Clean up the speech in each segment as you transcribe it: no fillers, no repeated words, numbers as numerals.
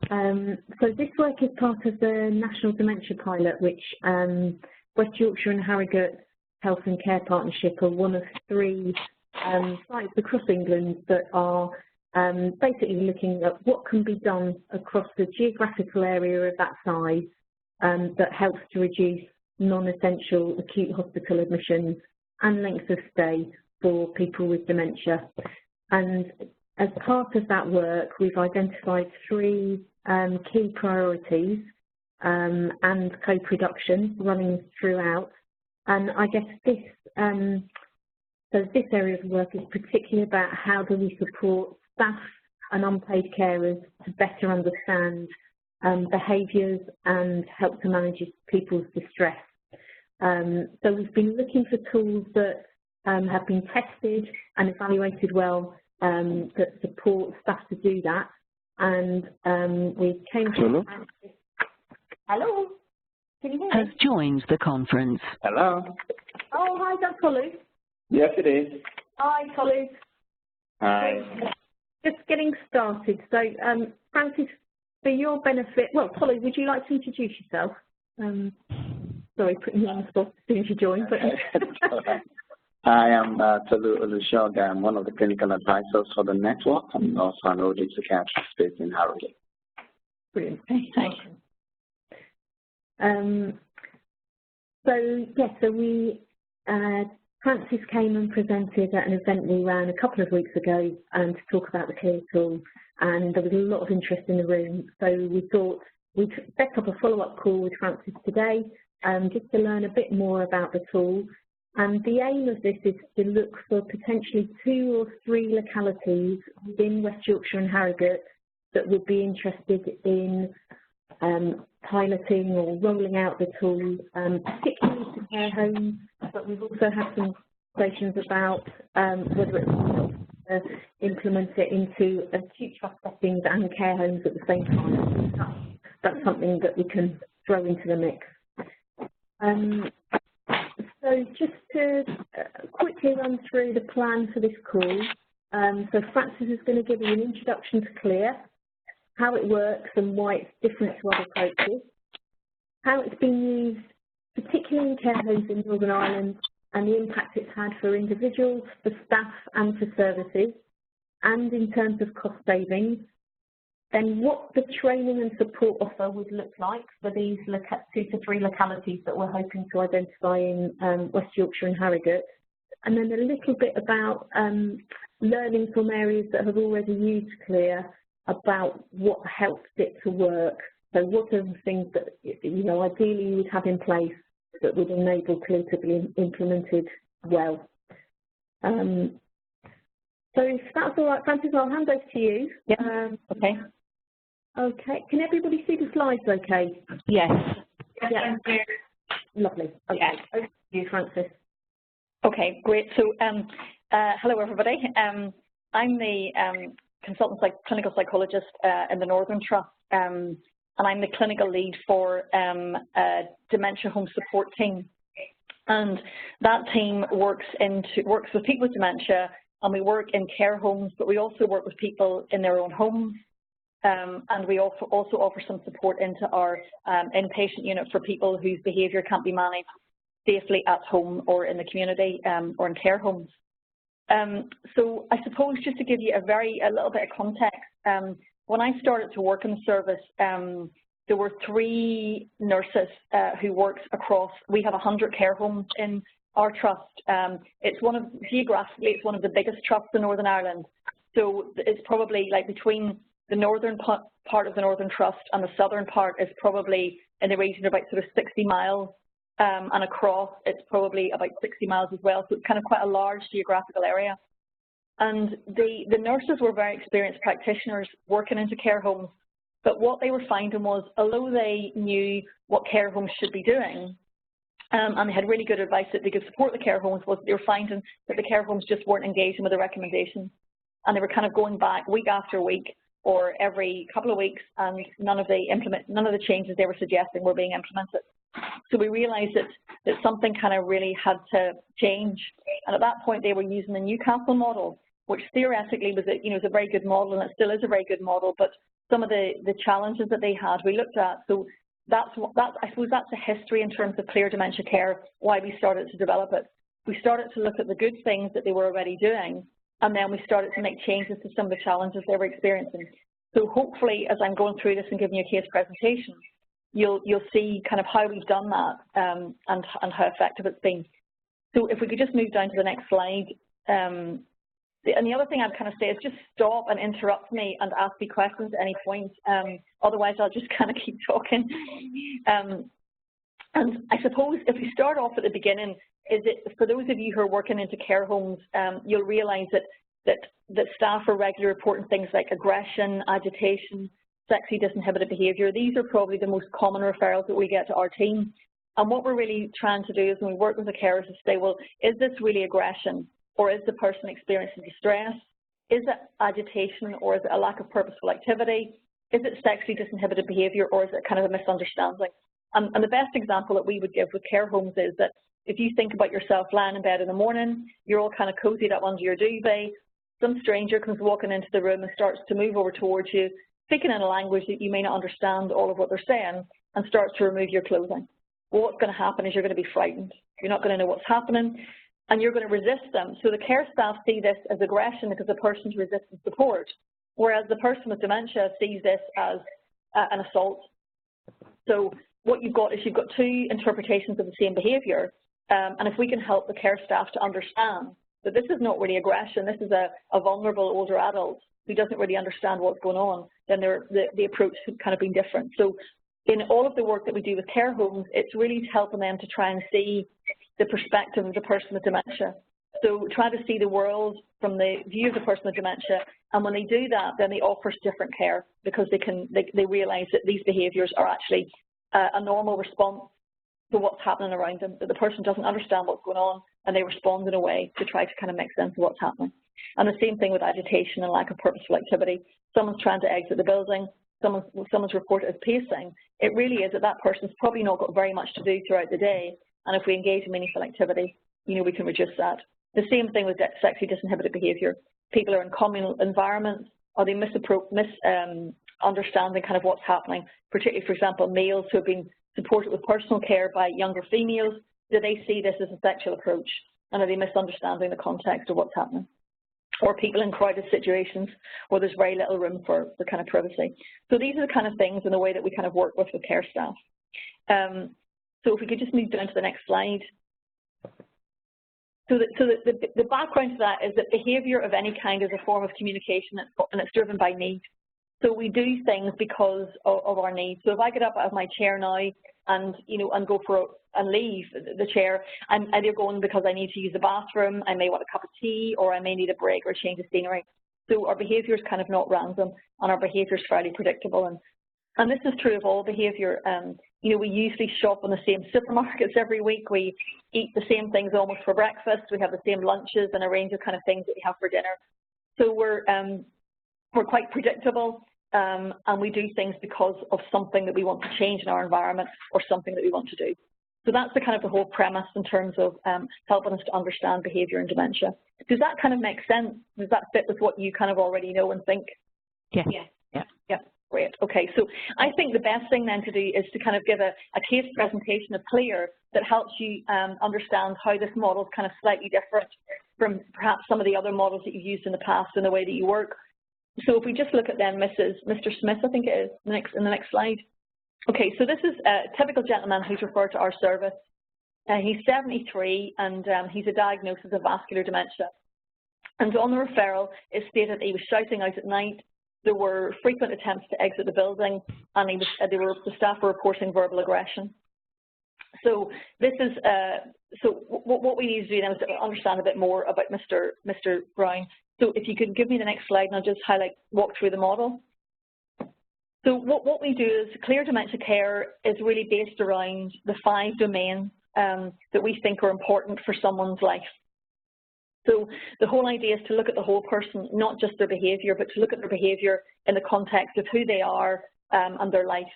So this work is part of the National Dementia Pilot, which West Yorkshire and Harrogate Health and Care Partnership are one of 3 sites across England that are basically looking at what can be done across the geographical area of that size that helps to reduce non-essential acute hospital admissions and length of stay for people with dementia. And as part of that work, we've identified 3 key priorities and co-production running throughout. And I guess this, so this area of work is particularly about how do we support staff and unpaid carers to better understand behaviours and help to manage people's distress. So we've been looking for tools that have been tested and evaluated well that support staff to do that. And we came to... Hello? Can you hear me? Has joined the conference. Hello. Oh, hi, that's Tolu. Yes, it is. Hi, Tolu. Hi. Just getting started. So, Francis, for your benefit, well, Tolu, would you like to introduce yourself? Sorry, putting you on the spot as soon as you join. But I am Tolu Olusoga. I'm one of the clinical advisors for the network. I'm also an OD psychiatrist based in Harrogate. Brilliant. Thank you. So we, Francis came and presented at an event we ran a couple of weeks ago to talk about the Clear tool, and there was a lot of interest in the room. So we thought we'd set up a follow-up call with Francis today just to learn a bit more about the tool. And the aim of this is to look for potentially 2 or 3 localities within West Yorkshire and Harrogate that would be interested in piloting or rolling out the tool, particularly to care homes, but we've also had some conversations about whether it's implement it into acute trust settings and care homes at the same time. That's something that we can throw into the mix. So just to quickly run through the plan for this call. So Francis is going to give you an introduction to Clear, how it works and why it's different to other approaches, how it's been used, particularly in care homes in Northern Ireland, and the impact it's had for individuals, for staff and for services, and in terms of cost savings, then what the training and support offer would look like for these 2 to 3 localities that we're hoping to identify in West Yorkshire and Harrogate, and then a little bit about learning from areas that have already used Clear about what helps it to work. So what are the things that, ideally you would have in place that would enable Clear to be implemented well. So if that's all right, Francis, I'll hand over to you. Yeah. Okay. Okay. Can everybody see the slides okay? Yes. Yeah. Lovely. Okay. Yes. Over to you, Francis. Okay, great. So hello, everybody. I'm the consultant clinical psychologist in the Northern Trust, and I'm the clinical lead for a dementia home support team. And that team works with people with dementia, and we work in care homes, but we also work with people in their own homes. And we also offer some support into our inpatient unit for people whose behaviour can't be managed safely at home or in the community or in care homes. So I suppose just to give you a little bit of context, when I started to work in the service, there were 3 nurses who worked across, we have 100 care homes in our trust. Geographically, it's one of the biggest trusts in Northern Ireland. So it's probably like between the northern part of the Northern Trust and the southern part is probably in the region of about sort of 60 miles. And across, it's probably about 60 miles as well. So it's kind of quite a large geographical area. And the nurses were very experienced practitioners working into care homes. But what they were finding was, although they knew what care homes should be doing, and they had really good advice that they could support the care homes, was they were finding that the care homes just weren't engaging with the recommendations. And they were kind of going back week after week or every couple of weeks, and none of the changes they were suggesting were being implemented. So we realised that something kind of really had to change. And at that point, they were using the Newcastle model, which theoretically was a very good model, and it still is a very good model. But some of the challenges that they had. We looked at, so I suppose that's a history in terms of clear dementia care, why we started to develop it. We started to look at the good things that they were already doing, and then we started to make changes to some of the challenges they were experiencing. So hopefully, as I'm going through this and giving you a case presentation, you'll see kind of how we've done that and how effective it's been. So if we could just move down to the next slide. And the other thing I'd kind of say is just stop and interrupt me and ask me questions at any point. Otherwise, I'll just kind of keep talking. And I suppose if we start off at the beginning, for those of you who are working into care homes, you'll realise that staff are regularly reporting things like aggression, agitation, sexually disinhibited behaviour. These are probably the most common referrals that we get to our team. And what we're really trying to do is when we work with the carers is say, well, is this really aggression? Or is the person experiencing distress? Is it agitation, or is it a lack of purposeful activity? Is it sexually disinhibited behaviour, or is it kind of a misunderstanding? And the best example that we would give with care homes is that if you think about yourself lying in bed in the morning, you're all kind of cozied up under your duvet, some stranger comes walking into the room and starts to move over towards you, speaking in a language that you may not understand all of what they're saying, and starts to remove your clothing. Well, what's going to happen is you're going to be frightened. You're not going to know what's happening, and you're going to resist them. So the care staff see this as aggression because the person's resisting support, whereas the person with dementia sees this as an assault. So what you've got is you've got two interpretations of the same behaviour, and if we can help the care staff to understand that this is not really aggression, this is a vulnerable older adult who doesn't really understand what's going on, then the approach has kind of been different. So in all of the work that we do with care homes, it's really helping them to try and see the perspective of the person with dementia. So try to see the world from the view of the person with dementia, and when they do that, then they offer different care because they realise that these behaviours are actually a normal response to what's happening around them, that the person doesn't understand what's going on, and they respond in a way to try to kind of make sense of what's happening. And the same thing with agitation and lack of purposeful activity. Someone's trying to exit the building, someone's reported as pacing. It really is that that person's probably not got very much to do throughout the day, and if we engage in meaningful activity, we can reduce that. The same thing with sexually disinhibited behaviour. People are in communal environments, or they misunderstanding kind of what's happening, particularly, for example, males who have been supported with personal care by younger females. Do they see this as a sexual approach, and are they misunderstanding the context of what's happening? Or people in crowded situations where there's very little room for the kind of privacy. So these are the kind of things in the way that we kind of work with care staff. So if we could just move down to the next slide. So the background to that is that behaviour of any kind is a form of communication, and it's driven by need. So we do things because of our needs. So if I get up out of my chair now and go and leave the chair, I'm either going because I need to use the bathroom, I may want a cup of tea, or I may need a break or a change of scenery. So our behaviour is kind of not random, and our behaviour is fairly predictable. And this is true of all behaviour. We usually shop in the same supermarkets every week. We eat the same things almost for breakfast. We have the same lunches and a range of kind of things that we have for dinner. So we're quite predictable, and we do things because of something that we want to change in our environment or something that we want to do. So that's the kind of the whole premise in terms of helping us to understand behaviour and dementia. Does that kind of make sense? Does that fit with what you kind of already know and think? Yeah. Yeah. Great. Okay, so I think the best thing then to do is to kind of give a case presentation of CLEAR that helps you understand how this model is kind of slightly different from perhaps some of the other models that you've used in the past in the way that you work. So if we just look at then Mr. Smith, I think it is, in the next slide. Okay, so this is a typical gentleman who's referred to our service. He's 73 and he's a diagnosis of vascular dementia. And on the referral, it stated he was shouting out at night. There were frequent attempts to exit the building, and the staff were reporting verbal aggression. So this is what we need to do now is to understand a bit more about Mr. Brown. So if you could give me the next slide, and I'll just walk through the model. So what we do is clear dementia care is really based around the 5 domains that we think are important for someone's life. So the whole idea is to look at the whole person, not just their behaviour, but to look at their behaviour in the context of who they are and their life.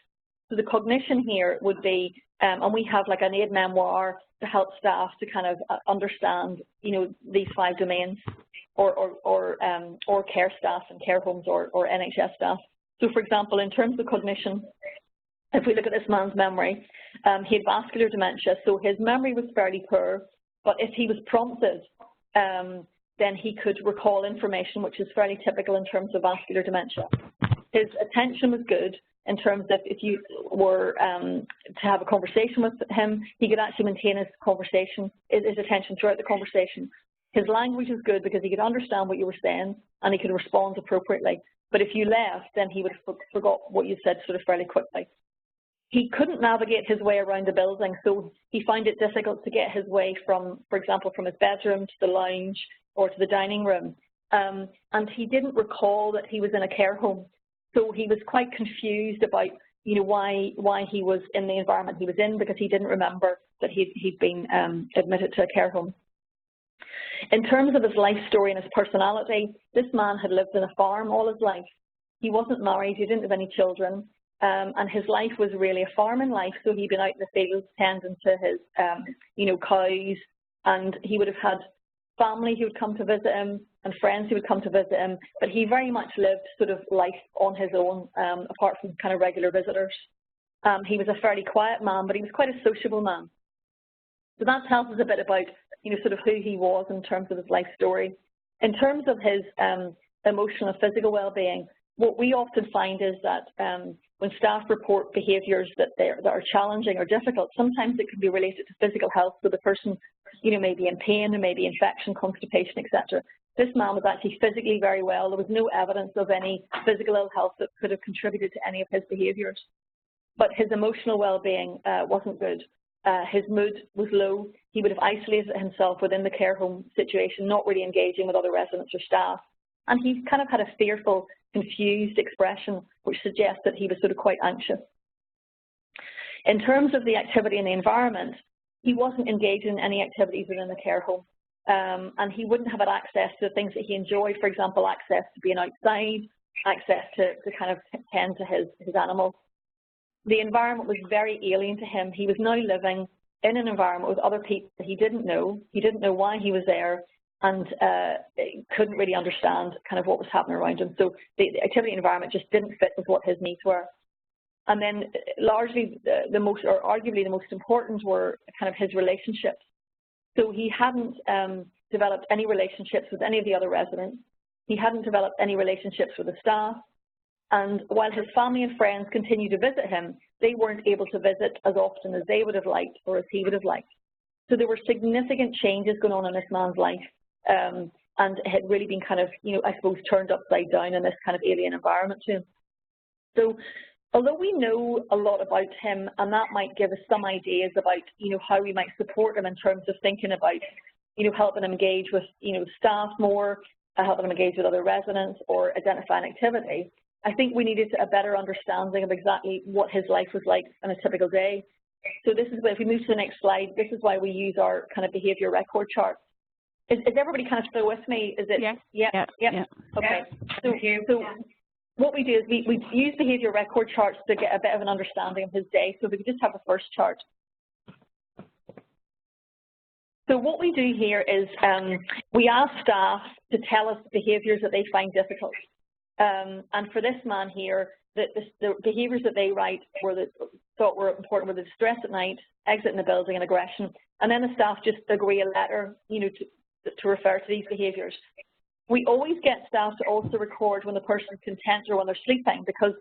So the cognition here would be, and we have like an aid memoir to help staff to kind of understand, these 5 domains, or care staff and care homes or NHS staff. So, for example, in terms of cognition, if we look at this man's memory, he had vascular dementia, so his memory was fairly poor, but if he was prompted, then he could recall information, which is fairly typical in terms of vascular dementia. His attention was good in terms of if you were to have a conversation with him, he could actually maintain his attention throughout the conversation. His language was good because he could understand what you were saying and he could respond appropriately. But if you left, then he would have forgot what you said sort of fairly quickly. He couldn't navigate his way around the building, so he found it difficult to get his way from, for example, from his bedroom to the lounge or to the dining room. And he didn't recall that he was in a care home. So he was quite confused about, why he was in the environment he was in, because he didn't remember that he'd been admitted to a care home. In terms of his life story and his personality, this man had lived on a farm all his life. He wasn't married, he didn't have any children, and his life was really a farming life. So he'd been out in the fields tending to his, cows, and he would have had family who would come to visit him and friends who would come to visit him, but he very much lived sort of life on his own, apart from kind of regular visitors. He was a fairly quiet man, but he was quite a sociable man. So that tells us a bit about, sort of who he was in terms of his life story. In terms of his emotional and physical well-being, what we often find is that when staff report behaviours that are challenging or difficult, sometimes it can be related to physical health, so the person, may be in pain, and maybe infection, constipation, etc. This man was actually physically very well. There was no evidence of any physical ill health that could have contributed to any of his behaviours. But his emotional well-being wasn't good. His mood was low. He would have isolated himself within the care home situation, not really engaging with other residents or staff. And he kind of had a fearful, confused expression, which suggests that he was sort of quite anxious. In terms of the activity in the environment, he wasn't engaged in any activities within the care home. And he wouldn't have had access to the things that he enjoyed, for example, access to being outside, access to kind of tend to his animals. The environment was very alien to him. He was now living in an environment with other people that he didn't know. He didn't know why he was there, and couldn't really understand kind of what was happening around him. So the activity environment just didn't fit with what his needs were. And then largely arguably the most important were kind of his relationships. So he hadn't developed any relationships with any of the other residents. He hadn't developed any relationships with the staff. And while his family and friends continued to visit him, they weren't able to visit as often as they would have liked or as he would have liked. So there were significant changes going on in this man's life, and it had really been kind of, I suppose, turned upside down in this kind of alien environment to him. So although we know a lot about him, and that might give us some ideas about, how we might support him in terms of thinking about, helping him engage with, staff more, helping him engage with other residents, or identifying activity, I think we needed a better understanding of exactly what his life was like on a typical day. So this is why, if we move to the next slide, this is why we use our kind of behaviour record chart. Is everybody kind of still with me? Is it? Yeah. Okay. So what we do is we use behaviour record charts to get a bit of an understanding of his day. So if we could just have the first chart. So what we do here is we ask staff to tell us behaviours that they find difficult. And for this man here, the behaviours that they write thought were important were the distress at night, exiting the building, and aggression. And then the staff just agree a letter, to refer to these behaviours. We always get staff to also record when the person's content or when they're sleeping, because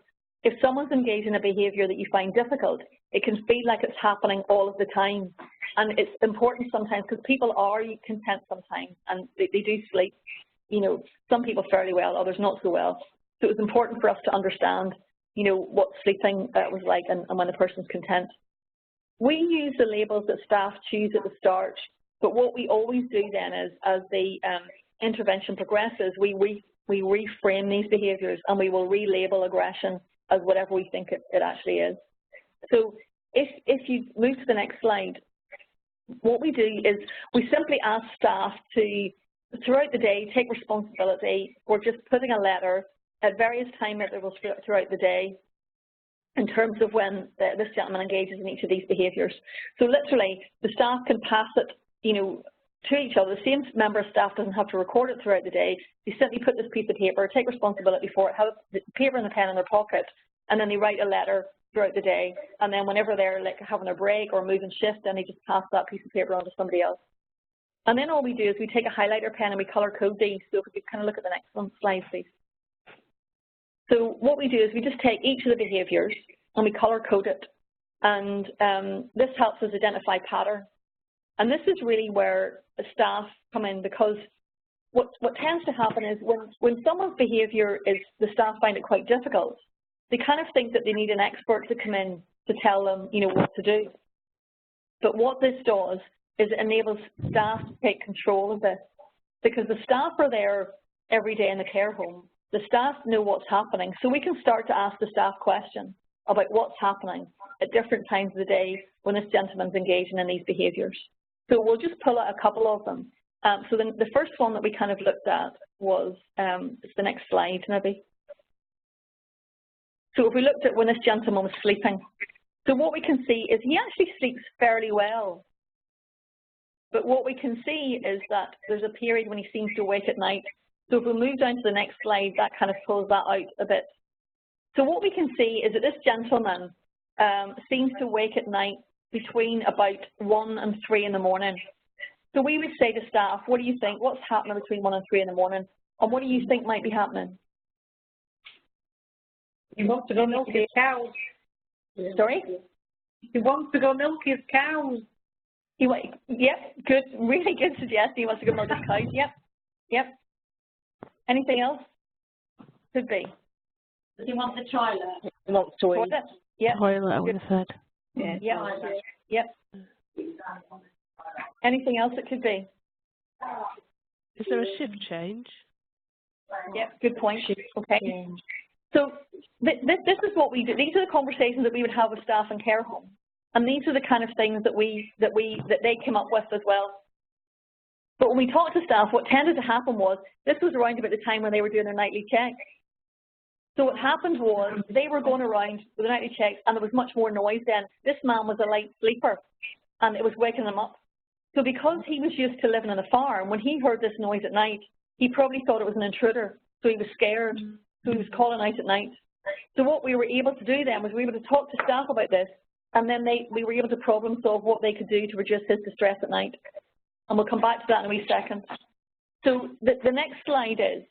if someone's engaged in a behaviour that you find difficult, it can feel like it's happening all of the time. And it's important sometimes, because people are content sometimes, and they do sleep. Some people fairly well, others not so well. So it was important for us to understand, what sleeping was like and when the person's content. We use the labels that staff choose at the start, but what we always do then is, as the intervention progresses, we reframe these behaviours, and we will relabel aggression as whatever we think it actually is. So if you move to the next slide, what we do is we simply ask staff to, throughout the day, take responsibility for just putting a letter at various time intervals throughout the day in terms of when this gentleman engages in each of these behaviours. So literally, the staff can pass it, to each other. The same member of staff doesn't have to record it throughout the day. They simply put this piece of paper, take responsibility for it, have the paper and the pen in their pocket, and then they write a letter throughout the day. And then whenever they're like having a break or moving shift, then they just pass that piece of paper on to somebody else. And then all we do is we take a highlighter pen and we colour code these. So if we could kind of look at the next one slide, please. So what we do is we just take each of the behaviours and we colour code it. And this helps us identify patterns. And this is really where the staff come in, because what tends to happen is when someone's behaviour is, the staff find it quite difficult, they kind of think that they need an expert to come in to tell them, you know, what to do. But what this does is it enables staff to take control of this, because the staff are there every day in the care home. The staff know what's happening, so we can start to ask the staff questions about what's happening at different times of the day when this gentleman's engaging in these behaviours. So we'll just pull out a couple of them. So then the first one that we kind of looked at was, it's the next slide maybe. So if we looked at when this gentleman was sleeping, so what we can see is he actually sleeps fairly well. But what we can see is that there's a period when he seems to wake at night. So if we move down to the next slide, that kind of pulls that out a bit. So what we can see is that this gentleman seems to wake at night between about 1 and 3 in the morning. So we would say to staff, what do you think? What's happening between 1 and 3 in the morning? And what do you think might be happening? He wants to go milk his cows. Sorry? He wants to go milk his cows. Yep, good, really good suggestion. He wants to go milk his cows. Yep. Anything else? Could be. Does he want the toilet? He wants to eat. Toilet? Yep. Toilet, I would have said. Yeah. Yep. Anything else it could be? Is there a shift change? Yep, good point. Okay. So this is what we do. These are the conversations that we would have with staff in care home, and these are the kind of things that they came up with as well. But when we talked to staff, what tended to happen was this was around about the time when they were doing their nightly checks. So what happened was they were going around with the nightly checks, and there was much more noise then. This man was a light sleeper, and it was waking him up. So because he was used to living on a farm, when he heard this noise at night, he probably thought it was an intruder, so he was scared. So he was calling out at night. So what we were able to do then was we were able to talk to staff about this, and then we were able to problem solve what they could do to reduce his distress at night. And we'll come back to that in a wee second. So the next slide is,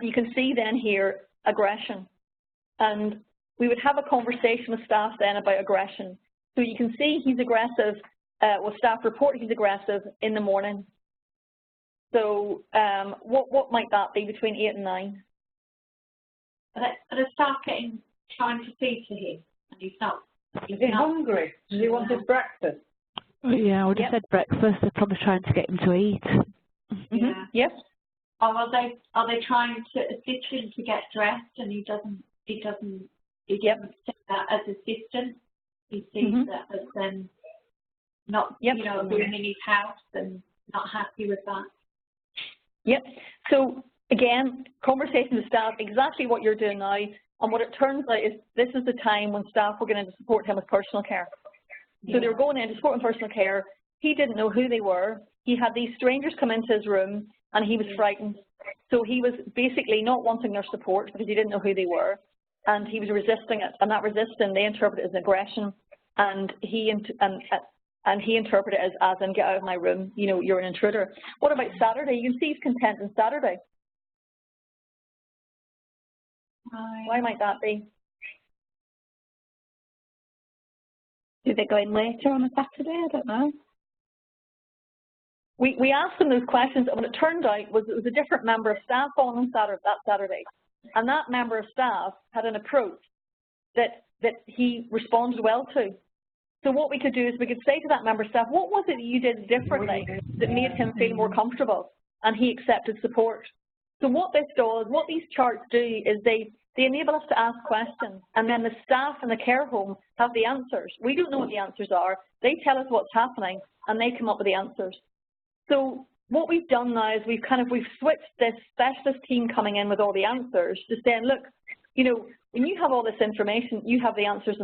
you can see then here aggression. And we would have a conversation with staff then about aggression. So you can see he's aggressive, well, staff report he's aggressive in the morning. So what might that be between 8 and 9? Are the staff trying to feed to him and he's not? Is he hungry? Does he want his breakfast? Oh, yeah, I would have said breakfast. They're probably trying to get him to eat. Yeah. Yes. Or are they trying to assist him to get dressed and he doesn't see that as assistance? He sees that as not being in his house and not happy with that. Yep. So again, conversation with staff, exactly what you're doing now, and what it turns out is this is the time when staff were going to support him with personal care. So they were going in to support him with personal care. He didn't know who they were. He had these strangers come into his room and he was frightened. So he was basically not wanting their support because he didn't know who they were, and he was resisting it. And that resisting, they interpret it as aggression, and he interpreted it as in, get out of my room, you know, you're an intruder. What about Saturday? You can see he's content on Saturday. Why might that be? Do they go in later on a Saturday? I don't know. We asked them those questions, and what it turned out was it was a different member of staff on that Saturday. And that member of staff had an approach that he responded well to. So what we could do is we could say to that member of staff, what was it that you did differently that made him feel more comfortable? And he accepted support. So what this does, what these charts do is they enable us to ask questions, and then the staff in the care home have the answers. We don't know what the answers are. They tell us what's happening, and they come up with the answers. So what we've done now is we've switched this specialist team coming in with all the answers to saying, look, you know, when you have all this information, you have the answers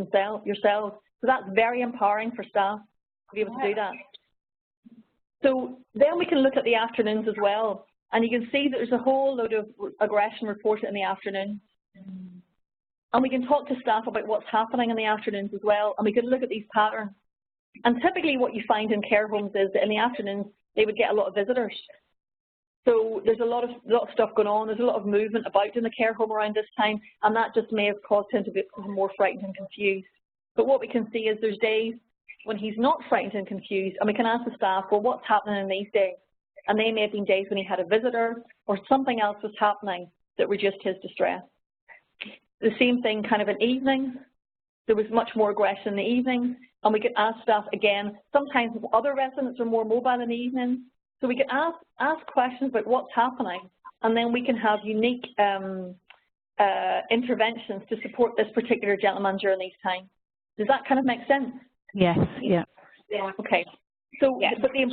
yourselves. So that's very empowering for staff to be able to do that. So then we can look at the afternoons as well. And you can see that there's a whole load of aggression reported in the afternoon. And we can talk to staff about what's happening in the afternoons as well. And we can look at these patterns. And typically what you find in care homes is that in the afternoons, they would get a lot of visitors. So there's a lot of stuff going on. There's a lot of movement about in the care home around this time. And that just may have caused him to be more frightened and confused. But what we can see is there's days when he's not frightened and confused. And we can ask the staff, well, what's happening in these days? And they may have been days when he had a visitor or something else was happening that reduced his distress. The same thing kind of in evenings. There was much more aggression in the evenings. And we could ask staff again, sometimes other residents are more mobile in the evenings. So we can ask questions about what's happening, and then we can have unique interventions to support this particular gentleman during these times. Does that kind of make sense? Yes, yeah. Yeah. Okay. So, yes. But the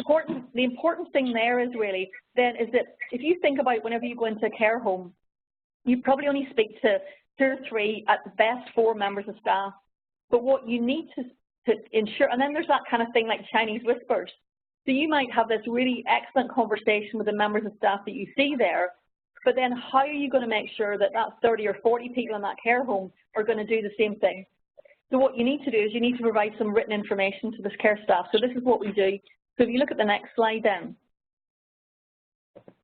important thing there is really then is that if you think about whenever you go into a care home, you probably only speak to 2 or 3, at the best 4 members of staff. But what you need to ensure, and then there's that kind of thing like Chinese whispers. So you might have this really excellent conversation with the members of staff that you see there, but then how are you going to make sure that that 30 or 40 people in that care home are going to do the same thing? So what you need to do is you need to provide some written information to this care staff. So this is what we do. So if you look at the next slide then.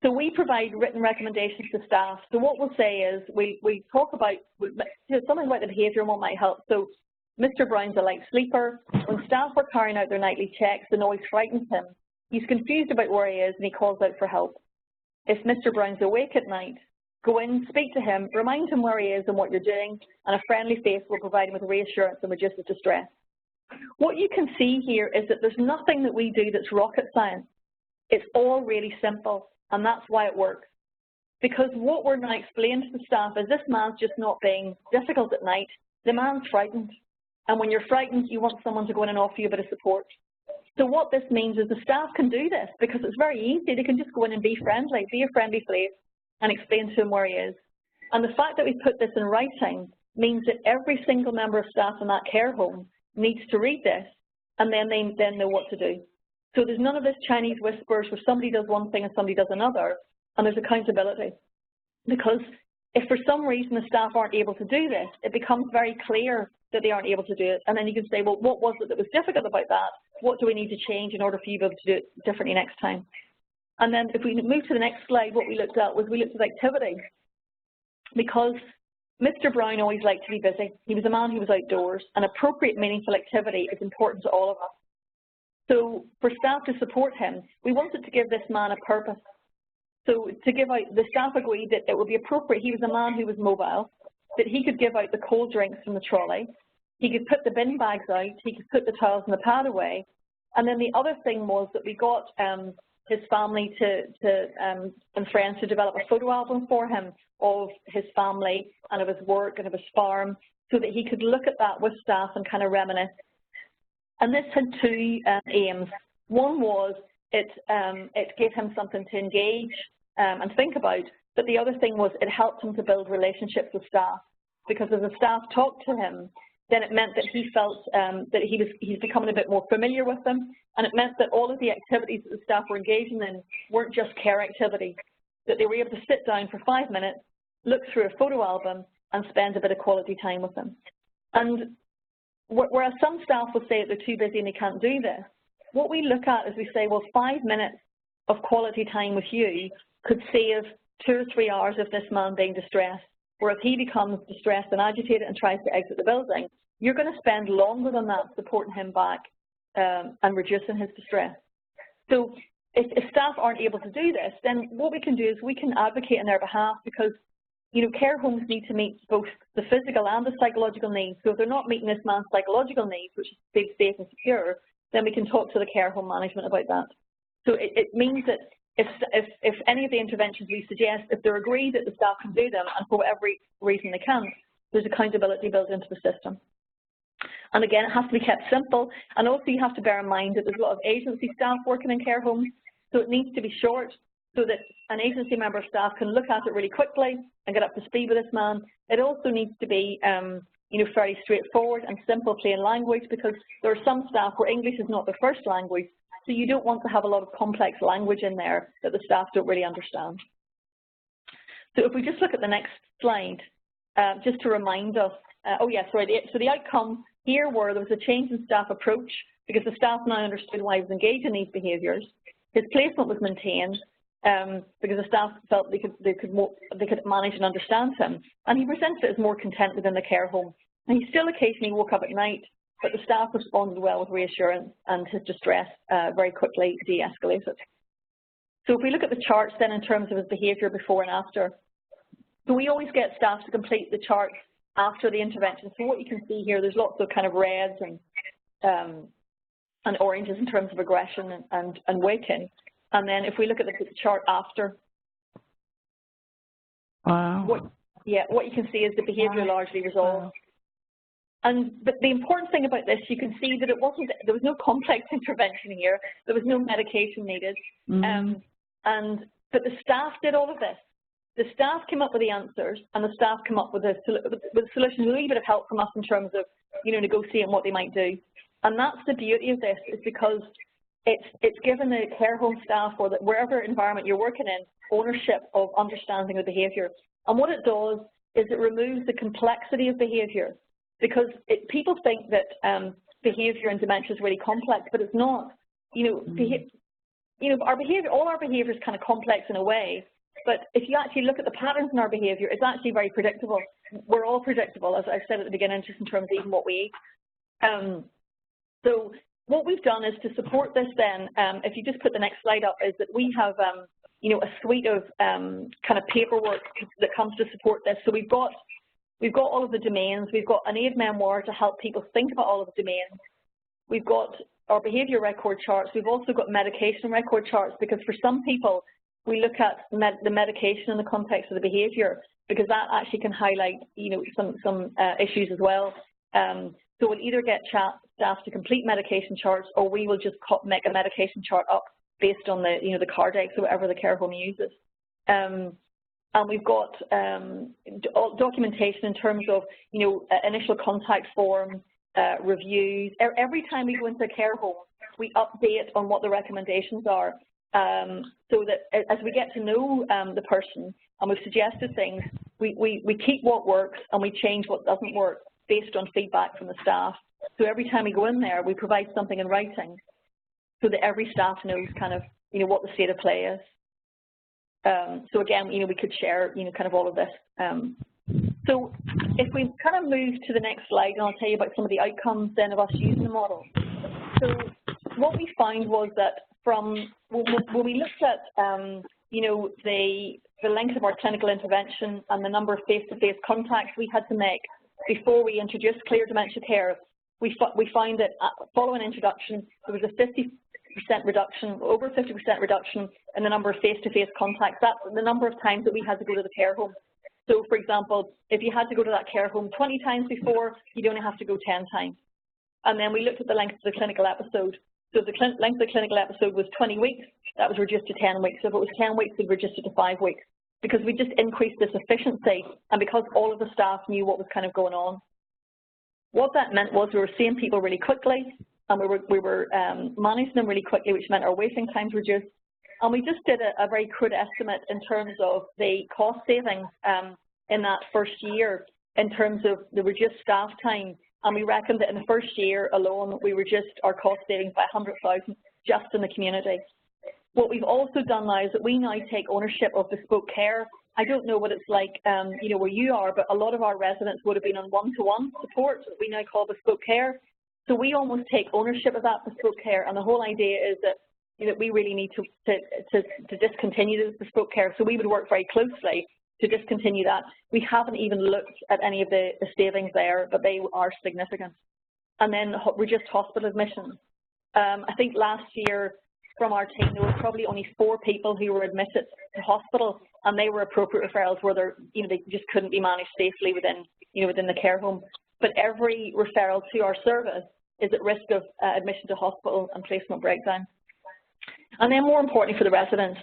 So we provide written recommendations to staff. So what we'll say is we talk about something about the behaviour and what might help. So Mr. Brown's a light sleeper. When staff were carrying out their nightly checks, the noise frightens him. He's confused about where he is and he calls out for help. If Mr. Brown's awake at night, go in, speak to him, remind him where he is and what you're doing, and a friendly face will provide him with reassurance and reduce his distress. What you can see here is that there's nothing that we do that's rocket science. It's all really simple, and that's why it works. Because what we're now explaining to the staff is this man's just not being difficult at night. The man's frightened. And when you're frightened, you want someone to go in and offer you a bit of support. So what this means is the staff can do this because it's very easy. They can just go in and be friendly, be a friendly face, and explain to him where he is. And the fact that we put this in writing means that every single member of staff in that care home needs to read this, and then they know what to do. So there's none of this Chinese whispers where somebody does one thing and somebody does another, and there's accountability. Because if for some reason the staff aren't able to do this, it becomes very clear that they aren't able to do it. And then you can say, well, what was it that was difficult about that? What do we need to change in order for you to be able to do it differently next time? And then if we move to the next slide, what we looked at was we looked at activity. Because Mr. Brown always liked to be busy. He was a man who was outdoors, and appropriate meaningful activity is important to all of us. So for staff to support him, we wanted to give this man a purpose. So to give out, the staff agreed that it would be appropriate. He was a man who was mobile, that he could give out the cold drinks from the trolley. He could put the bin bags out. He could put the towels and the pad away. And then the other thing was that we got his family and friends to develop a photo album for him of his family and of his work and of his farm, so that he could look at that with staff and kind of reminisce. And this had 2 aims. One was it gave him something to engage and think about, but the other thing was it helped him to build relationships with staff, because as the staff talked to him, then it meant that he felt that he's becoming a bit more familiar with them, and it meant that all of the activities that the staff were engaging in weren't just care activities, that they were able to sit down for 5 minutes, look through a photo album, and spend a bit of quality time with them. And whereas some staff will say that they're too busy and they can't do this, what we look at is we say, well, 5 minutes of quality time with you could save 2 or 3 hours of this man being distressed. Or if he becomes distressed and agitated and tries to exit the building, you're going to spend longer than that supporting him back and reducing his distress. So if staff aren't able to do this, then what we can do is we can advocate on their behalf, because care homes need to meet both the physical and the psychological needs. So if they're not meeting this man's psychological needs, which is to be safe and secure, then we can talk to the care home management about that. So it means that if any of the interventions we suggest, if they're agreed that the staff can do them, and for whatever reason they can't, there's accountability built into the system. And again, it has to be kept simple, and also you have to bear in mind that there's a lot of agency staff working in care homes, so it needs to be short, so that an agency member of staff can look at it really quickly and get up to speed with this man. It also needs to be fairly straightforward and simple, plain language, because there are some staff where English is not their first language, So you don't want to have a lot of complex language in there that the staff don't really understand. So if we just look at the next slide, just to remind us, so the outcome here were there was a change in staff approach because the staff now understood why he was engaged in these behaviours. His placement was maintained because the staff felt they could manage and understand him, and he presented as more content within the care home. And he still occasionally woke up at night, but the staff responded well with reassurance, and his distress very quickly de-escalated. So if we look at the charts then in terms of his behaviour before and after, so we always get staff to complete the charts after the intervention. So what you can see here, there's lots of kind of reds and oranges in terms of aggression and waking. And then if we look at the chart after, wow. what you can see is the behaviour largely resolved. Wow. But the important thing about this, you can see that there was no complex intervention here. There was no medication needed. But the staff did all of this. The staff came up with the answers, and the staff came up with the solutions, a little bit of help from us in terms of, negotiating what they might do. And that's the beauty of this, is because it's given the care home staff or wherever environment you're working in ownership of understanding the behaviour. And what it does is it removes the complexity of behaviour, because people think that behaviour in dementia is really complex, but it's not. All our behaviour is kind of complex in a way, but if you actually look at the patterns in our behaviour, it's actually very predictable. We're all predictable, as I said at the beginning, just in terms of even what we eat. So what we've done is to support this then, if you just put the next slide up, is that we have a suite of kind of paperwork that comes to support this. So we've got all of the domains. We've got an aid memoir to help people think about all of the domains. We've got our behaviour record charts. We've also got medication record charts, because for some people, we look at the medication in the context of the behaviour, because that actually can highlight, some issues as well. So we'll either get staff to complete medication charts, or we will just make a medication chart up based on the Cardex or whatever the care home uses. And we've got documentation in terms of, initial contact form, reviews. Every time we go into a care home, we update on what the recommendations are, so that as we get to know the person and we've suggested things, we keep what works and we change what doesn't work based on feedback from the staff. So every time we go in there, we provide something in writing so that every staff knows kind of, what the state of play is. So again, we could share, kind of all of this. So if we kind of move to the next slide, and I'll tell you about some of the outcomes then of us using the model. So what we found was that when we looked at, the length of our clinical intervention and the number of face-to-face contacts we had to make before we introduced clear dementia care, we find that following introduction, there was a 50% reduction, over 50% reduction in the number of face-to-face contacts. That's the number of times that we had to go to the care home. So, for example, if you had to go to that care home 20 times before, you'd only have to go 10 times. And then we looked at the length of the clinical episode. So if the length of the clinical episode was 20 weeks, that was reduced to 10 weeks. So if it was 10 weeks, we reduced it to 5 weeks, because we just increased this efficiency, and because all of the staff knew what was kind of going on. What that meant was we were seeing people really quickly, and we were managing them really quickly, which meant our waiting times reduced. And we just did a very crude estimate in terms of the cost savings in that first year in terms of the reduced staff time. And we reckoned that in the first year alone, we reduced our cost savings by 100,000 just in the community. What we've also done now is that we now take ownership of bespoke care. I don't know what it's like, where you are, but a lot of our residents would have been on one-to-one support, that we now call bespoke care. So we almost take ownership of that bespoke care, and the whole idea is that we really need to discontinue this bespoke care. So we would work very closely to discontinue that. We haven't even looked at any of the savings there, but they are significant. And then reduced hospital admissions. I think last year from our team, there were probably only 4 people who were admitted to hospital, and they were appropriate referrals where they just couldn't be managed safely within the care home. But every referral to our service is at risk of admission to hospital and placement breakdown. And then more importantly for the residents,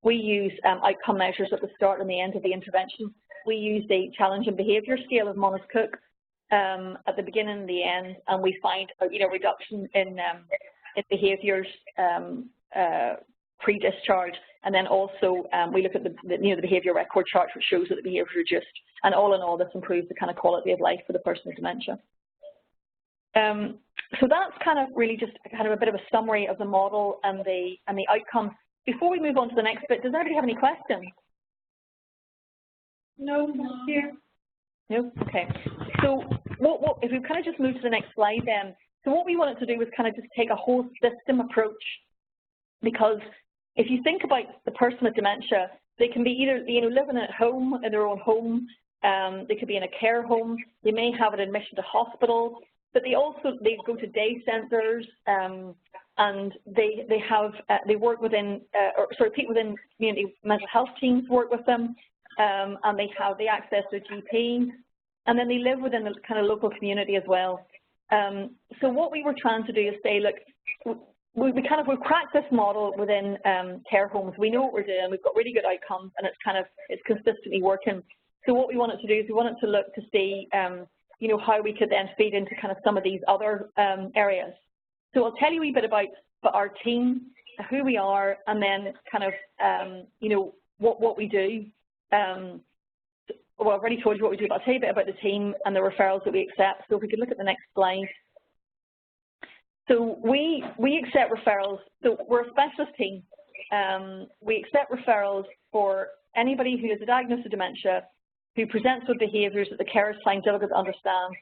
we use outcome measures at the start and the end of the intervention. We use the challenge and behaviour scale of Monis-Cook at the beginning and the end, and we find a reduction in behaviours pre-discharge, and then also we look at the behaviour record chart, which shows that the behaviour is reduced, and all in all, this improves the kind of quality of life for the person with dementia. So that's kind of really just kind of a bit of a summary of the model and the outcomes. Before we move on to the next bit, does anybody have any questions? No, thank you. No? Okay. So what if we kind of just move to the next slide then. So what we wanted to do was kind of just take a whole system approach, because if you think about the person with dementia, they can be either living at home, in their own home, they could be in a care home, they may have an admission to hospital, but they go to day centres, and they work within, people within community mental health teams work with them, and they have the access to a GP, and then they live within the kind of local community as well. So what we were trying to do is say, look, we've cracked this model within care homes. We know what we're doing. We've got really good outcomes, and it's consistently working. So what we wanted to do is we wanted to look to see, how we could then feed into kind of some of these other areas. So I'll tell you a wee bit about our team, who we are, and then kind of, what we do. Well, I've already told you what we do, but I'll tell you a bit about the team and the referrals that we accept. So if we could look at the next slide. So we accept referrals. So we're a specialist team. We accept referrals for anybody who has a diagnosis of dementia, who presents with behaviours that the carers find difficult to understand,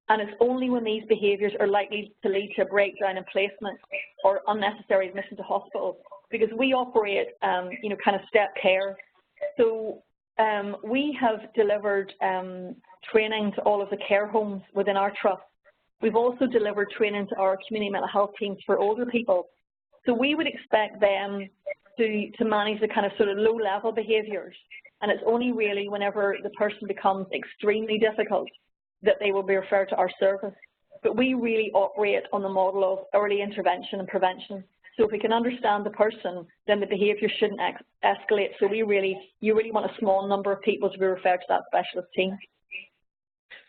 and it's only when these behaviours are likely to lead to a breakdown in placement or unnecessary admission to hospital, because we operate, kind of step care. So we have delivered training to all of the care homes within our trust. We've also delivered training to our community mental health teams for older people. So we would expect them to manage the kind of sort of low-level behaviours, and it's only really whenever the person becomes extremely difficult that they will be referred to our service. But we really operate on the model of early intervention and prevention. So if we can understand the person, then the behaviour shouldn't escalate. So you really want a small number of people to be referred to that specialist team.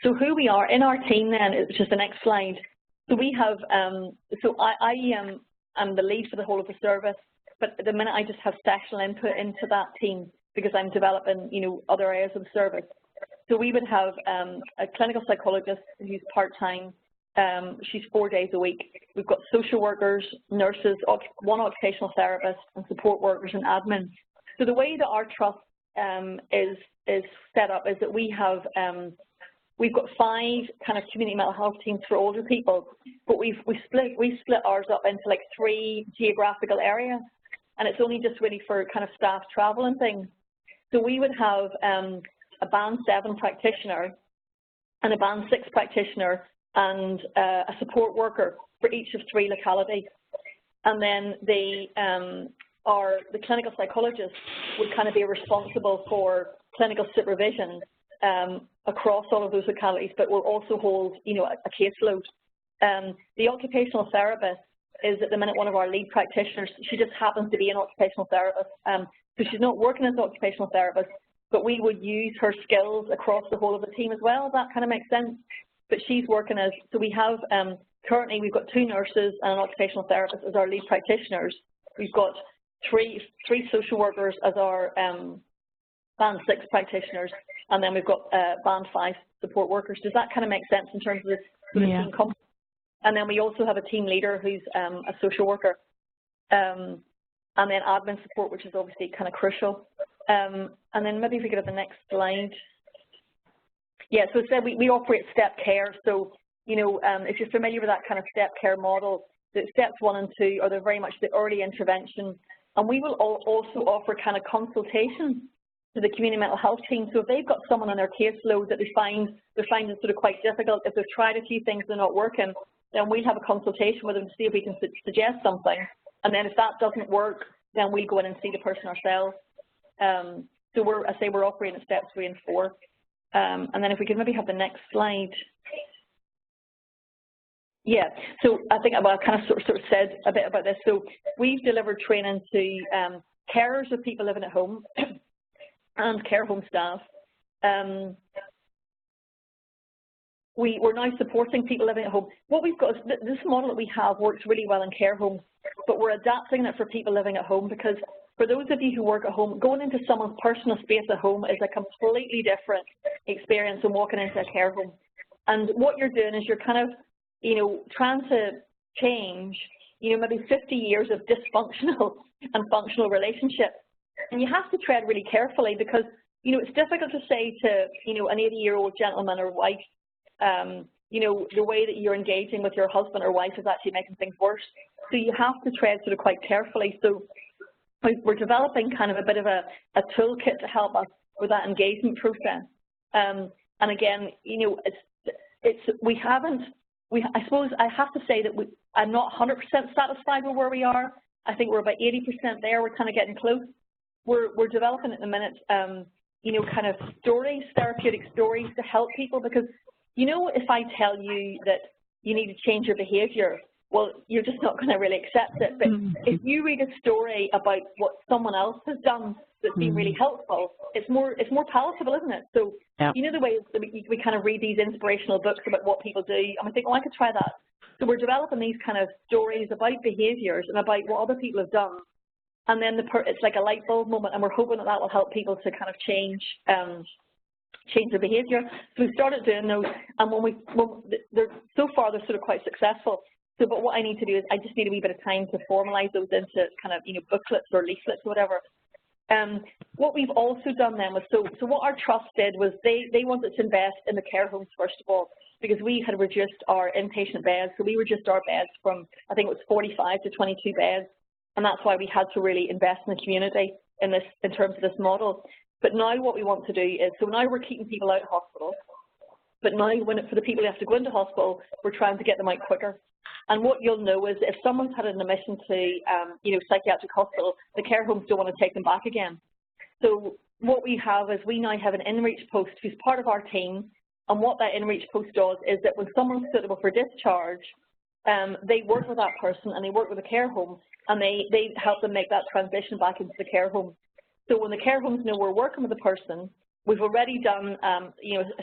So who we are in our team then, which is the next slide. So we have, I'm the lead for the whole of the service, but at the minute I just have special input into that team because I'm developing, other areas of the service. So we would have a clinical psychologist who's part-time. She's 4 days a week. We've got social workers, nurses, one occupational therapist, and support workers and admin. So the way that our trust is set up is that we have we've got 5 kind of community mental health teams for older people, but we split ours up into like 3 geographical areas, and it's only just really for kind of staff travel and things. So we would have a band 7 practitioner and a band 6 practitioner and a support worker for each of 3 localities. And then the clinical psychologist would kind of be responsible for clinical supervision across all of those localities, but will also hold, a caseload. The occupational therapist is at the minute one of our lead practitioners. She just happens to be an occupational therapist. So she's not working as an occupational therapist, but we would use her skills across the whole of the team as well. That kind of makes sense. But she's working as, so we have, currently we've got 2 nurses and an occupational therapist as our lead practitioners. We've got three social workers as our band 6 practitioners, and then we've got band 5 support workers. Does that kind of make sense in terms of the team company? And then we also have a team leader who's a social worker, and then admin support, which is obviously kind of crucial. And then maybe if we go to the next slide. Yeah, so instead we operate step care. So, if you're familiar with that kind of step care model, the steps 1 and 2 are very much the early intervention. And we will also offer kind of consultation to the community mental health team. So if they've got someone on their caseload that they're finding sort of quite difficult, if they've tried a few things they're not working, then we'll have a consultation with them to see if we can suggest something. And then if that doesn't work, then we'll go in and see the person ourselves. So we're operating at steps 3 and 4. And then if we could maybe have the next slide. Yeah, so I think I kind of sort of said a bit about this. So we've delivered training to carers of people living at home and care home staff. we're now supporting people living at home. What we've got is this model that we have works really well in care homes, but we're adapting it for people living at home, because for those of you who work at home, going into someone's personal space at home is a completely different experience than walking into a care home. And what you're doing is you're kind of, trying to change, maybe 50 years of dysfunctional and functional relationships. And you have to tread really carefully, because, it's difficult to say to, an 80-year-old gentleman or wife, the way that you're engaging with your husband or wife is actually making things worse. So you have to tread sort of quite carefully. So we're developing kind of a bit of a toolkit to help us with that engagement process. And again, I suppose I have to say that I'm not 100% satisfied with where we are. I think we're about 80% there. We're kind of getting close. We're developing at the minute, kind of stories, therapeutic stories to help people, because, if I tell you that you need to change your behaviour, well, you're just not going to really accept it. But if you read a story about what someone else has done that's been really helpful, it's more palatable, isn't it? So, the way we kind of read these inspirational books about what people do, and we think, oh, I could try that. So we're developing these kind of stories about behaviours and about what other people have done. And then it's like a light bulb moment, and we're hoping that will help people to kind of change their behaviour. So we started doing those, and so far they're sort of quite successful. So, but what I need to do is I just need a wee bit of time to formalise those into kind of booklets or leaflets or whatever. What we've also done then was so what our trust did was they wanted to invest in the care homes first of all, because we had reduced our inpatient beds. So we reduced our beds from, I think it was 45 to 22 beds. And that's why we had to really invest in the community in terms of this model. But now what we want to do is, so now we're keeping people out of hospital, but now for the people who have to go into hospital, we're trying to get them out quicker. And what you'll know is if someone's had an admission to, psychiatric hospital, the care homes don't want to take them back again. So what we have is we now have an in-reach post who's part of our team, and what that in-reach post does is that when someone's suitable for discharge, they work with that person and they work with the care home, and they help them make that transition back into the care home. So when the care homes know we're working with the person, we've already done a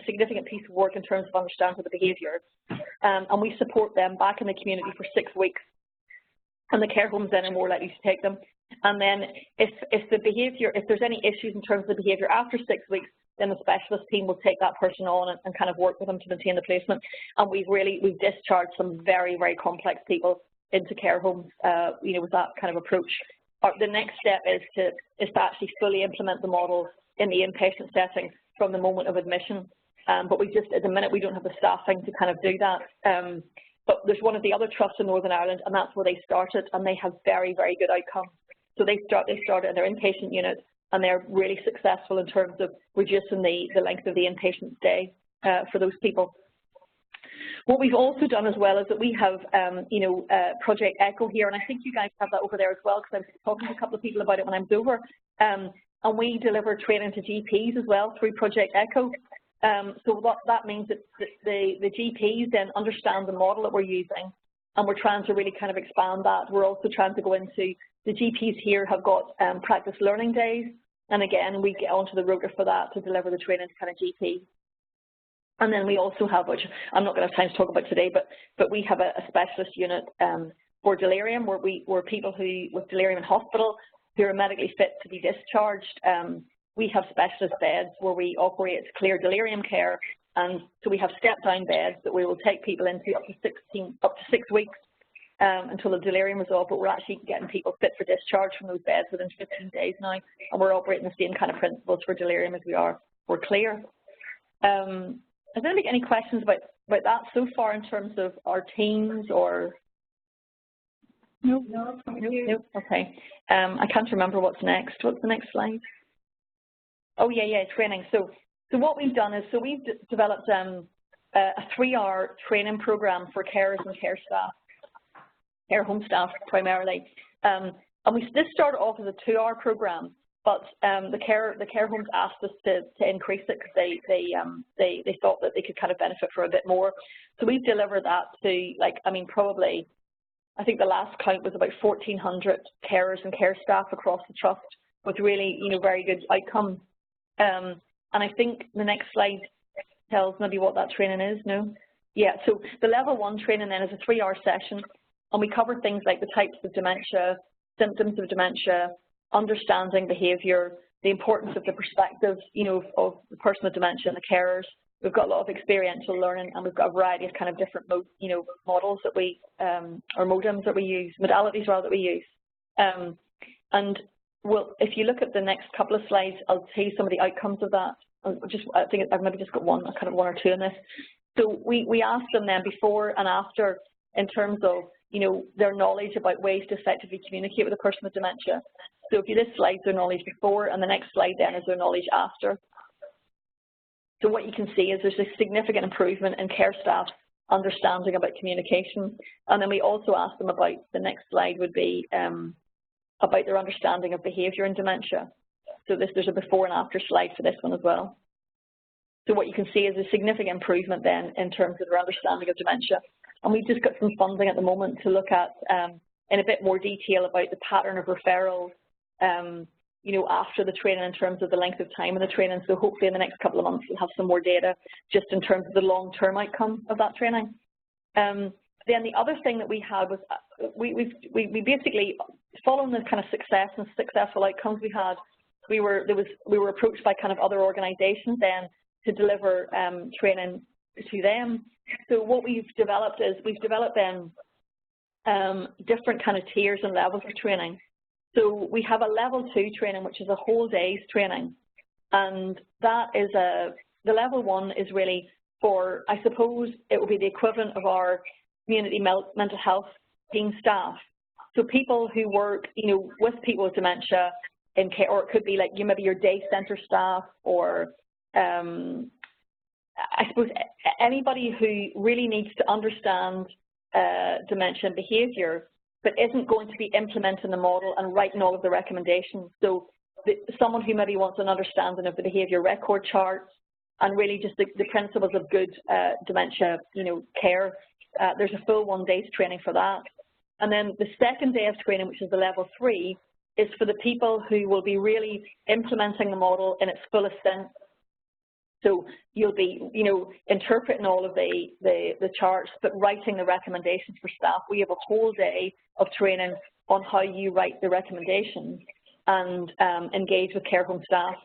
significant piece of work in terms of understanding the behaviour, and we support them back in the community for 6 weeks, and the care homes then are more likely to take them. And then if there's any issues in terms of the behaviour after 6 weeks, then the specialist team will take that person on and kind of work with them to maintain the placement. And we've discharged some very, very complex people into care homes, with that kind of approach. The next step is to actually fully implement the model in the inpatient setting from the moment of admission. But at the minute, we don't have the staffing to kind of do that. But there's one of the other trusts in Northern Ireland, and that's where they started, and they have very, very good outcomes. So they started in their inpatient unit, and they're really successful in terms of reducing the length of the inpatient stay for those people. What we've also done as well is that we have, Project Echo here, and I think you guys have that over there as well, because I was talking to a couple of people about it when I was over. And we deliver training to GPs as well through Project Echo. So what that means that the GPs then understand the model that we're using, and we're trying to really kind of expand that. We're also trying to go into, the GPs here have got practice learning days, and again, we get onto the rota for that to deliver the training to kind of GPs. And then we also have, which I'm not going to have time to talk about today, but we have a specialist unit for delirium, where people with delirium in hospital who are medically fit to be discharged, we have specialist beds where we operate clear delirium care, and so we have step-down beds that we will take people into up to 6 weeks until the delirium is off, but we're actually getting people fit for discharge from those beds within 15 days now, and we're operating the same kind of principles for delirium as we are for clear. Has anybody got any questions about that so far in terms of our teams or? No. Okay. I can't remember what's next. What's the next slide? Oh yeah, training. So what we've done is, we've developed a 3-hour training program for carers and care staff, care home staff primarily. And this started off as a 2-hour program, but the care homes asked us to increase it because they thought that they could kind of benefit from a bit more. So we've delivered that to, probably, I think the last count was about 1,400 carers and care staff across the trust with really, very good outcomes. And I think the next slide, tells maybe what that training is? No? Yeah, so the level 1 training then is a 3-hour session, and we cover things like the types of dementia, symptoms of dementia, understanding behaviour, the importance of the perspective, you know, of the person with dementia and the carers. We've got a lot of experiential learning, and we've got a variety of kind of different, you know, models that we, or modems that we use, modalities rather that we use. And well, if you look at the next couple of slides, I'll tell you some of the outcomes of that. I think I've maybe just got one or two in this. So we asked them then before and after in terms of, you know, their knowledge about ways to effectively communicate with a person with dementia. So if you this slide's their knowledge before, and the next slide then is their knowledge after. So what you can see is there's a significant improvement in care staff's understanding about communication. And then we also asked them about, the next slide would be about their understanding of behaviour in dementia. So there's a before and after slide for this one as well. So what you can see is a significant improvement then in terms of their understanding of dementia. And we've just got some funding at the moment to look at in a bit more detail about the pattern of referrals, you know, after the training in terms of the length of time of the training. So hopefully in the next couple of months we'll have some more data just in terms of the long-term outcome of that training. Then the other thing that we had was we basically, following the kind of success and successful outcomes we had, we were approached by kind of other organisations then to deliver training to them. So what we've developed is then different kind of tiers and levels of training. So we have a level 2 training, which is a whole day's training, and that is the level 1 is really for, I suppose it would be the equivalent of our community mental health team staff. So people who work, you know, with people with dementia in care, or it could be like maybe your day centre staff, or I suppose anybody who really needs to understand dementia and behaviour, but isn't going to be implementing the model and writing all of the recommendations. So someone who maybe wants an understanding of the behaviour record charts and really just the principles of good dementia, you know, care. There's a full 1 day's training for that. And then the second day of training, which is the level 3, is for the people who will be really implementing the model in its fullest sense. So you'll be, you know, interpreting all of the charts, but writing the recommendations for staff. We have a whole day of training on how you write the recommendations and engage with care home staff.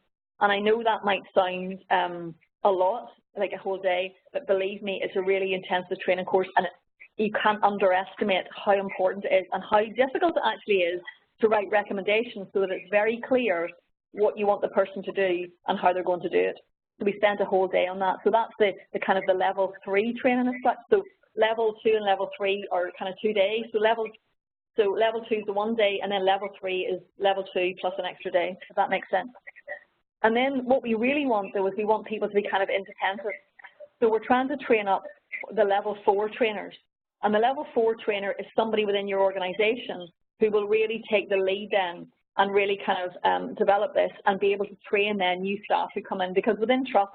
And I know that might sound a lot, like a whole day, but believe me, it's a really intensive training course, and you can't underestimate how important it is and how difficult it actually is to write recommendations so that it's very clear what you want the person to do and how they're going to do it. So we spent a whole day on that. So that's the kind of the level 3 training as such. So level 2 and level 3 are kind of 2 days. So level 2 is the 1 day, and then level 3 is level 2 plus an extra day, if that makes sense. And then what we really want, though, is we want people to be kind of independent. So we're trying to train up the level 4 trainers. And the level 4 trainer is somebody within your organisation who will really take the lead then and really kind of develop this and be able to train then new staff who come in, because within Trust,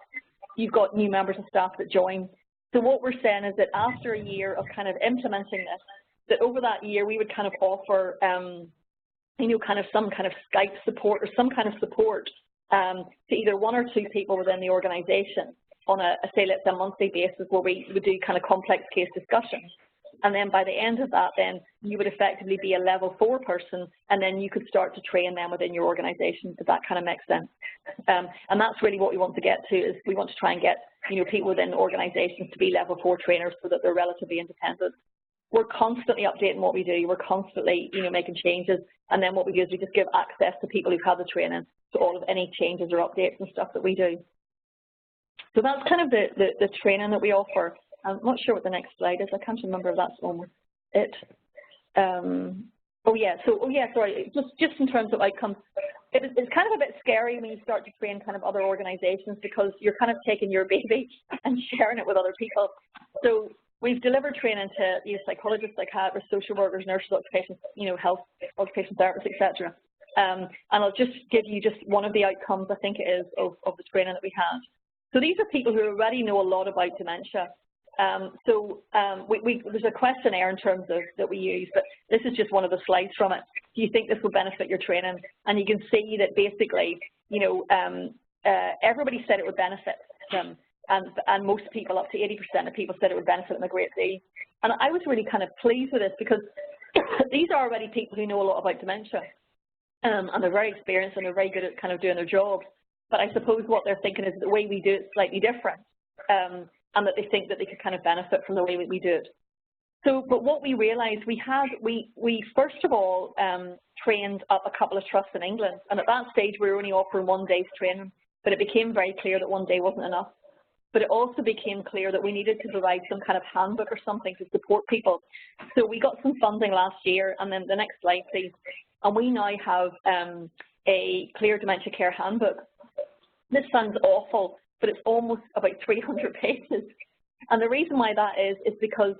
you've got new members of staff that join. So what we're saying is that after a year of kind of implementing this, that over that year we would kind of offer, you know, kind of some kind of Skype support or some kind of support to either 1 or 2 people within the organisation on a say, let's say, a monthly basis, where we would do kind of complex case discussions. And then by the end of that, then you would effectively be a level 4 person, and then you could start to train them within your organisation, if that kind of makes sense. And that's really what we want to get to, is we want to try and get, you know, people within organisations to be level 4 trainers so that they're relatively independent. We're constantly updating what we do. We're constantly, you know, making changes. And then what we do is we just give access to people who've had the training to all of any changes or updates and stuff that we do. So that's kind of the training that we offer. I'm not sure what the next slide is. I can't remember if that's almost it. Sorry. Just in terms of outcomes, it's kind of a bit scary when you start to train kind of other organisations, because you're kind of taking your baby and sharing it with other people. So we've delivered training to, you know, psychologists, psychiatrists, social workers, nurses, occupational, you know, health, occupational therapists, etc. And I'll just give you just one of the outcomes, I think it is, of the training that we had. So these are people who already know a lot about dementia. There's a questionnaire in terms of that we use, but this is just one of the slides from it. Do you think this will benefit your training? And you can see that basically, you know, everybody said it would benefit them. and most people, up to 80% of people, said it would benefit them a great deal. And I was really kind of pleased with this because these are already people who know a lot about dementia, and they're very experienced and they're very good at kind of doing their jobs. But I suppose what they're thinking is the way we do it is slightly different, and that they think that they could kind of benefit from the way we do it. So, but what we realised, we first of all trained up a couple of trusts in England, and at that stage we were only offering 1 day's training, but it became very clear that 1 day wasn't enough. But it also became clear that we needed to provide some kind of handbook or something to support people. So we got some funding last year, and then the next slide, please. And we now have a clear dementia care handbook. This sounds awful, but it's almost about 300 pages. And the reason why that is because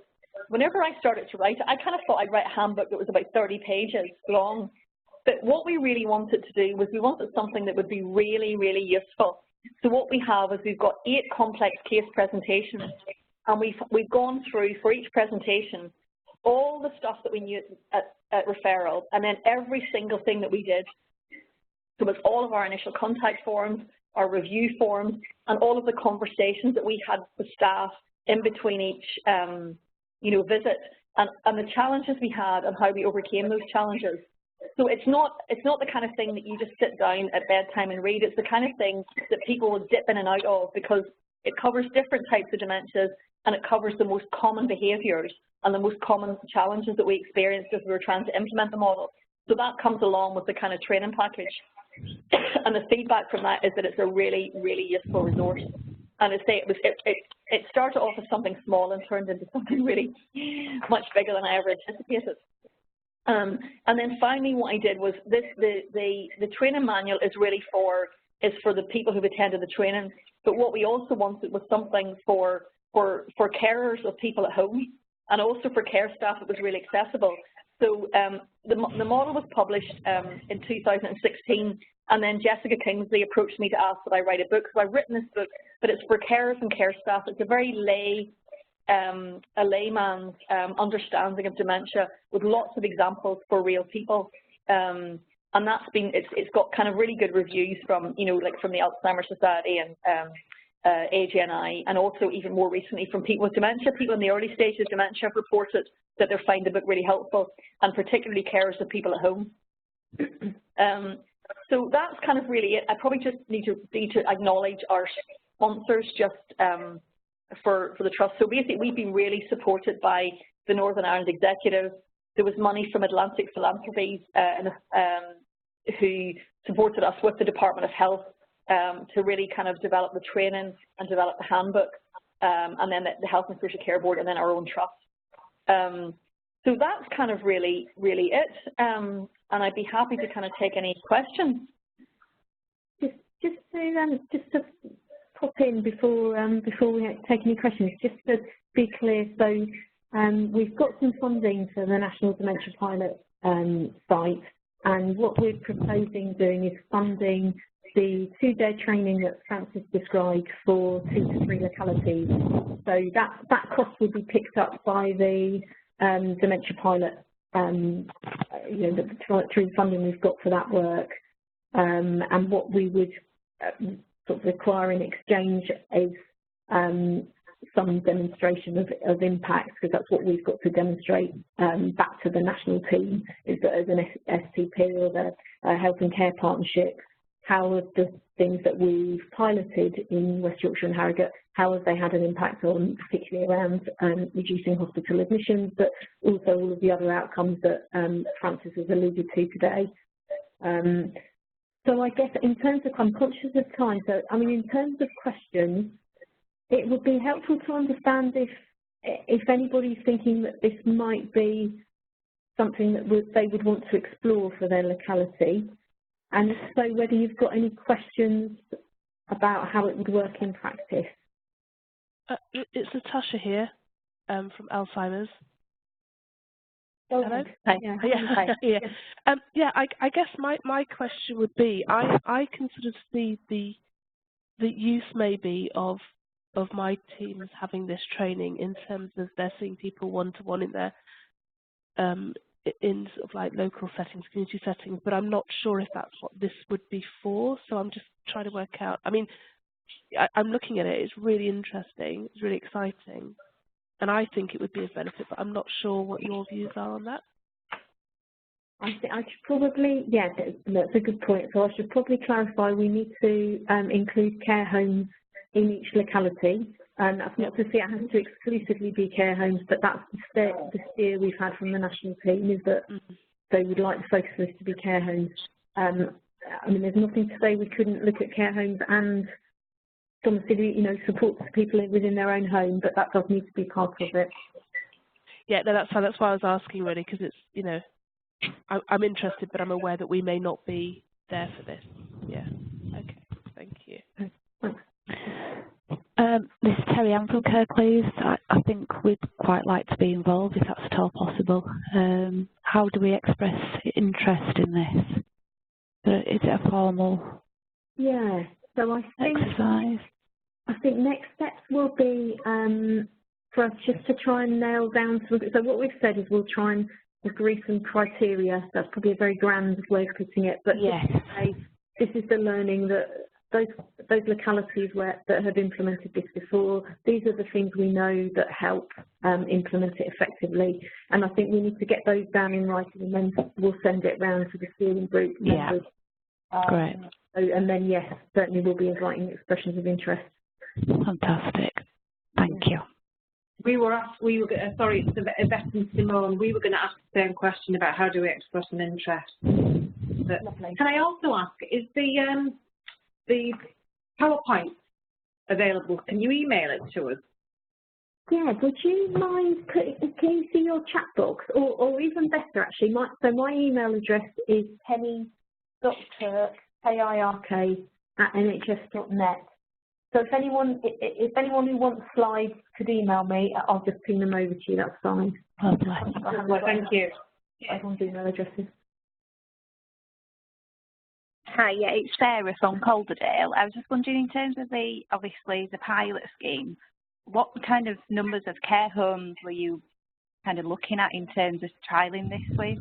whenever I started to write it, I kind of thought I'd write a handbook that was about 30 pages long. But what we really wanted to do was we wanted something that would be really, really useful. So what we have is we've got 8 complex case presentations, and we've gone through for each presentation all the stuff that we knew at referral, and then every single thing that we did. So with all of our initial contact forms, our review forms, and all of the conversations that we had with staff in between each visit, and the challenges we had and how we overcame those challenges. So it's not the kind of thing that you just sit down at bedtime and read. It's the kind of thing that people will dip in and out of because it covers different types of dementias, and it covers the most common behaviours and the most common challenges that we experienced as we were trying to implement the model. So that comes along with the kind of training package. And the feedback from that is that it's a really, really useful resource. And as I say, it started off as something small and turned into something really much bigger than I ever anticipated. And then finally, what I did was the training manual is really for the people who've attended the training. But what we also wanted was something for carers of people at home, and also for care staff that was really accessible. So the model was published in 2016, and then Jessica Kingsley approached me to ask that I write a book. So I've written this book, but it's for carers and care staff. It's a very a layman's understanding of dementia with lots of examples for real people. And it's got kind of really good reviews from, like from the Alzheimer's Society and AGNI, and also even more recently from people with dementia. People in the early stages of dementia have reported that they find the book really helpful, and particularly carers of people at home. So that's kind of really it. I probably just need to acknowledge our sponsors just for the trust. So basically, we've been really supported by the Northern Ireland Executive. There was money from Atlantic Philanthropies who supported us with the Department of Health to really kind of develop the training and develop the handbook, and then the Health and Social Care Board, and then our own trust. So that's kind of really, really it. And I'd be happy to kind of take any questions. Just to pop in before we take any questions, just to be clear. So we've got some funding for the National Dementia Pilot site, and what we're proposing doing is funding the 2-day training that Francis described for 2 to 3 localities. So that cost will be picked up by the Dementia Pilot, through the funding we've got for that work. And what we would sort of require in exchange is some demonstration of impact, because that's what we've got to demonstrate back to the national team, is that as an STP or the Health and Care Partnership, how have the things that we've piloted in West Yorkshire and Harrogate, how have they had an impact on, particularly around reducing hospital admissions, but also all of the other outcomes that Francis has alluded to today. So I guess in terms of, I'm conscious of time, so I mean in terms of questions, it would be helpful to understand if anybody's thinking that this might be something that they would want to explore for their locality, and so whether you've got any questions about how it would work in practice. It's Natasha here from Alzheimer's. Oh, hello. Hi. Yeah. I guess my question would be, I can sort of see the use maybe of my teams having this training in terms of they're seeing people one-to-one in their in sort of like local settings, community settings, but I'm not sure if that's what this would be for. So I'm just trying to work out. I mean, I'm looking at it. It's really interesting. It's really exciting, and I think it would be of benefit. But I'm not sure what your views are on that. I think I should probably, yeah, that's a good point. So I should probably clarify we need to include care homes in each locality. And that's not to say it has to exclusively be care homes, but that's the steer we've had from the national team is that they would like the focus list to be care homes. I mean, there's nothing to say we couldn't look at care homes and domiciliary, support to people within their own home, but that does need to be part of it. Yeah, no, that's fine. That's why I was asking, really, because it's, I'm interested, but I'm aware that we may not be there for this. Yeah. Okay. Thank you. This is Terry Ann from Care, please. I think we'd quite like to be involved if that's at all possible. How do we express interest in this? Is it a formal So exercise? I think next steps will be for us just to try and nail down some. So what we've said is we'll try and agree some criteria. That's probably a very grand way of putting it, but yes. This is the learning that those localities that have implemented this before, these are the things we know that help implement it effectively. And I think we need to get those down in writing, and then we'll send it round to the steering group members. Great. And then, yes, certainly we'll be inviting expressions of interest. Fantastic. Thank you. Sorry, it's Yvette and Simone. We were going to ask the same question about how do we express an interest. But can I also ask, is the PowerPoint available? Can you email it to us? Yeah, would you mind can you see your chat box? Or even better, actually, my email address is penny.kirk, Kirk, @nhs.net. So if anyone who wants slides could email me, I'll just ping them over to you. That's fine. Well, thank you. Everyone's email addresses. Hi, yeah, it's Sarah from Calderdale. I was just wondering, in terms of obviously the pilot scheme, what kind of numbers of care homes were you kind of looking at in terms of trialling this with?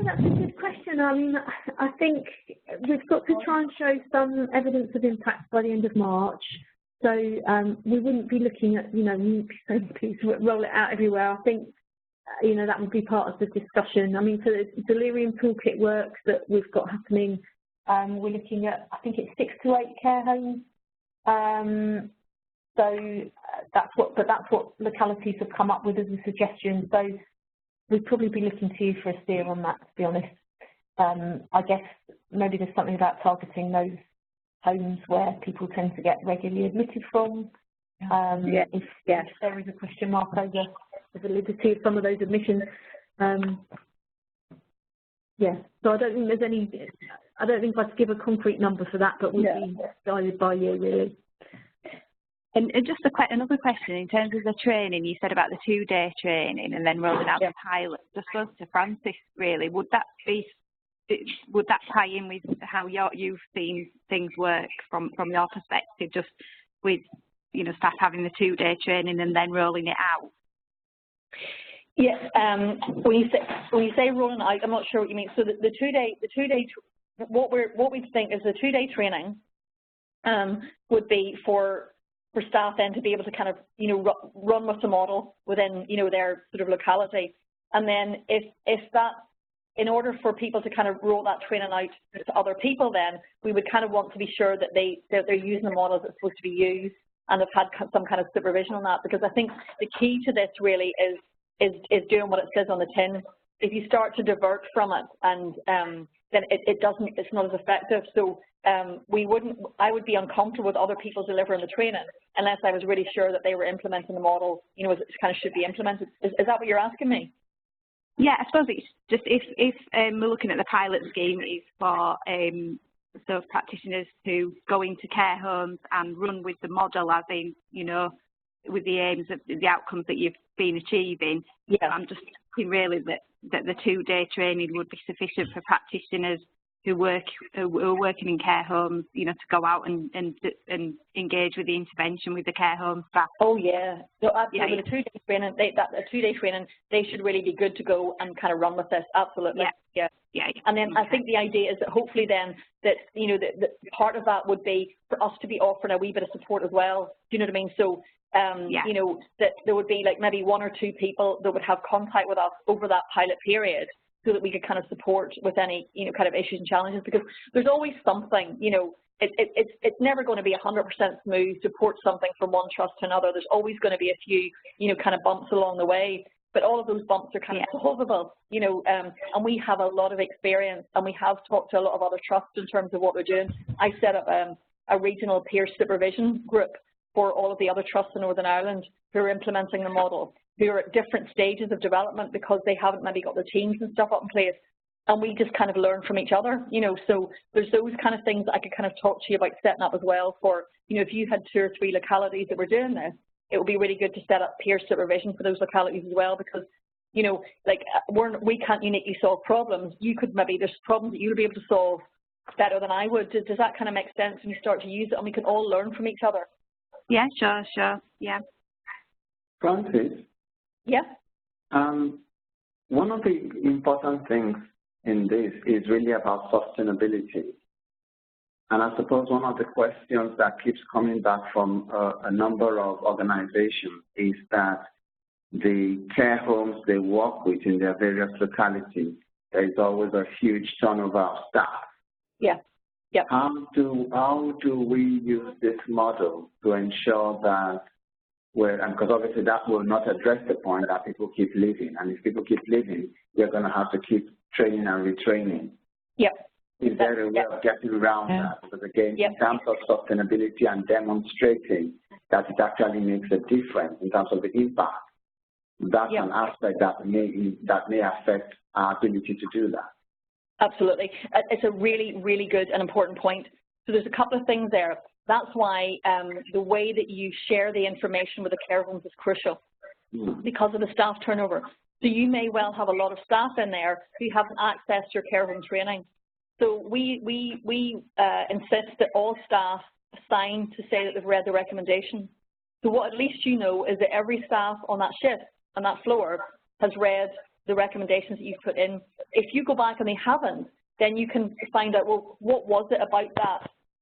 That's a good question. I mean, I think we've got to try and show some evidence of impact by the end of March. So we wouldn't be looking at, we wouldn't be saying to roll it out everywhere. I think, that would be part of the discussion. I mean, for the delirium toolkit work that we've got happening, we're looking at, I think it's 6 to 8 care homes. So that's what localities have come up with as a suggestion. So we'd probably be looking to you for a steer on that, to be honest. I guess maybe there's something about targeting those homes where people tend to get regularly admitted from. If there is a question mark over the validity of some of those admissions. So I don't think there's any, I don't think I could give a concrete number for that, but we'll be guided by you, really. And just another question, in terms of the training, you said about the 2-day training and then rolling out the pilot. Just goes to Francis, really. Would that tie in with how you've seen things work from your perspective, just with staff having the 2-day training and then rolling it out? Yes. When you say rolling out, I'm not sure what you mean. So the 2-day, what we think is the 2-day training would be for staff then to be able to kind of run with the model within their sort of locality, and then if that, in order for people to kind of roll that training out to other people, then we would kind of want to be sure that they're using the model that's supposed to be used and have had some kind of supervision on that, because I think the key to this really is doing what it says on the tin. If you start to divert from it, and then it's not as effective. So I would be uncomfortable with other people delivering the training unless I was really sure that they were implementing the model, as it kind of should be implemented. Is that what you're asking me? Yeah, I suppose it's just if we're looking at the pilot scheme is for so practitioners to go into care homes and run with the model, as in, with the aims of the outcomes that you've been achieving. Yeah. I'm just thinking really that the 2-day training would be sufficient for practitioners who are working in care homes, you know, to go out and engage with the intervention with the care home staff? Oh yeah, so absolutely. Yeah. The 2 day training, a 2 day training, they should really be good to go and kind of run with this. Absolutely. Yeah. And then I think the idea is that hopefully then that, you know, that part of that would be for us to be offering a wee bit of support as well. Do you know what I mean? So, you know, that there would be like maybe 1 or 2 people that would have contact with us over that pilot period, so that we could kind of support with any, you know, kind of issues and challenges, because there's always something, you know, it's never going to be 100% smooth to port something from one trust to another. There's always going to be a few, you know, kind of bumps along the way. But all of those bumps are kind of solvable, you know, and we have a lot of experience, and we have talked to a lot of other trusts in terms of what they're doing. I set up a regional peer supervision group for all of the other trusts in Northern Ireland who are implementing the model, who are at different stages of development because they haven't maybe got their teams and stuff up in place. And we just kind of learn from each other, you know, so there's those kind of things that I could kind of talk to you about setting up as well for, you know, if you had 2 or 3 localities that were doing this, it would be really good to set up peer supervision for those localities as well, because, you know, like we can't uniquely solve problems. You could maybe, there's problems that you'll be able to solve better than I would. Does that kind of make sense when you start to use it, and we can all learn from each other? Yeah, sure, yeah. Francis? Yeah? One of the important things in this is really about sustainability. And I suppose one of the questions that keeps coming back from a number of organizations is that the care homes they work with in their various localities, there is always a huge turnover of staff. Yeah. Yep. How do we use this model to ensure that because obviously that will not address the point that people keep leaving, and if people keep leaving, you're going to have to keep training and retraining. Yep. Is there a way of getting around that? Because again, in terms of sustainability and demonstrating that it actually makes a difference in terms of the impact, that's an aspect that may affect our ability to do that. Absolutely. It's a really, really good and important point. So there's a couple of things there. That's why the way that you share the information with the care homes is crucial because of the staff turnover. So you may well have a lot of staff in there who haven't accessed your care home training. So we insist that all staff sign to say that they've read the recommendation. So what at least you know is that every staff on that shift, on that floor, has read the recommendations that you've put in. If you go back and they haven't, then you can find out, well, what was it about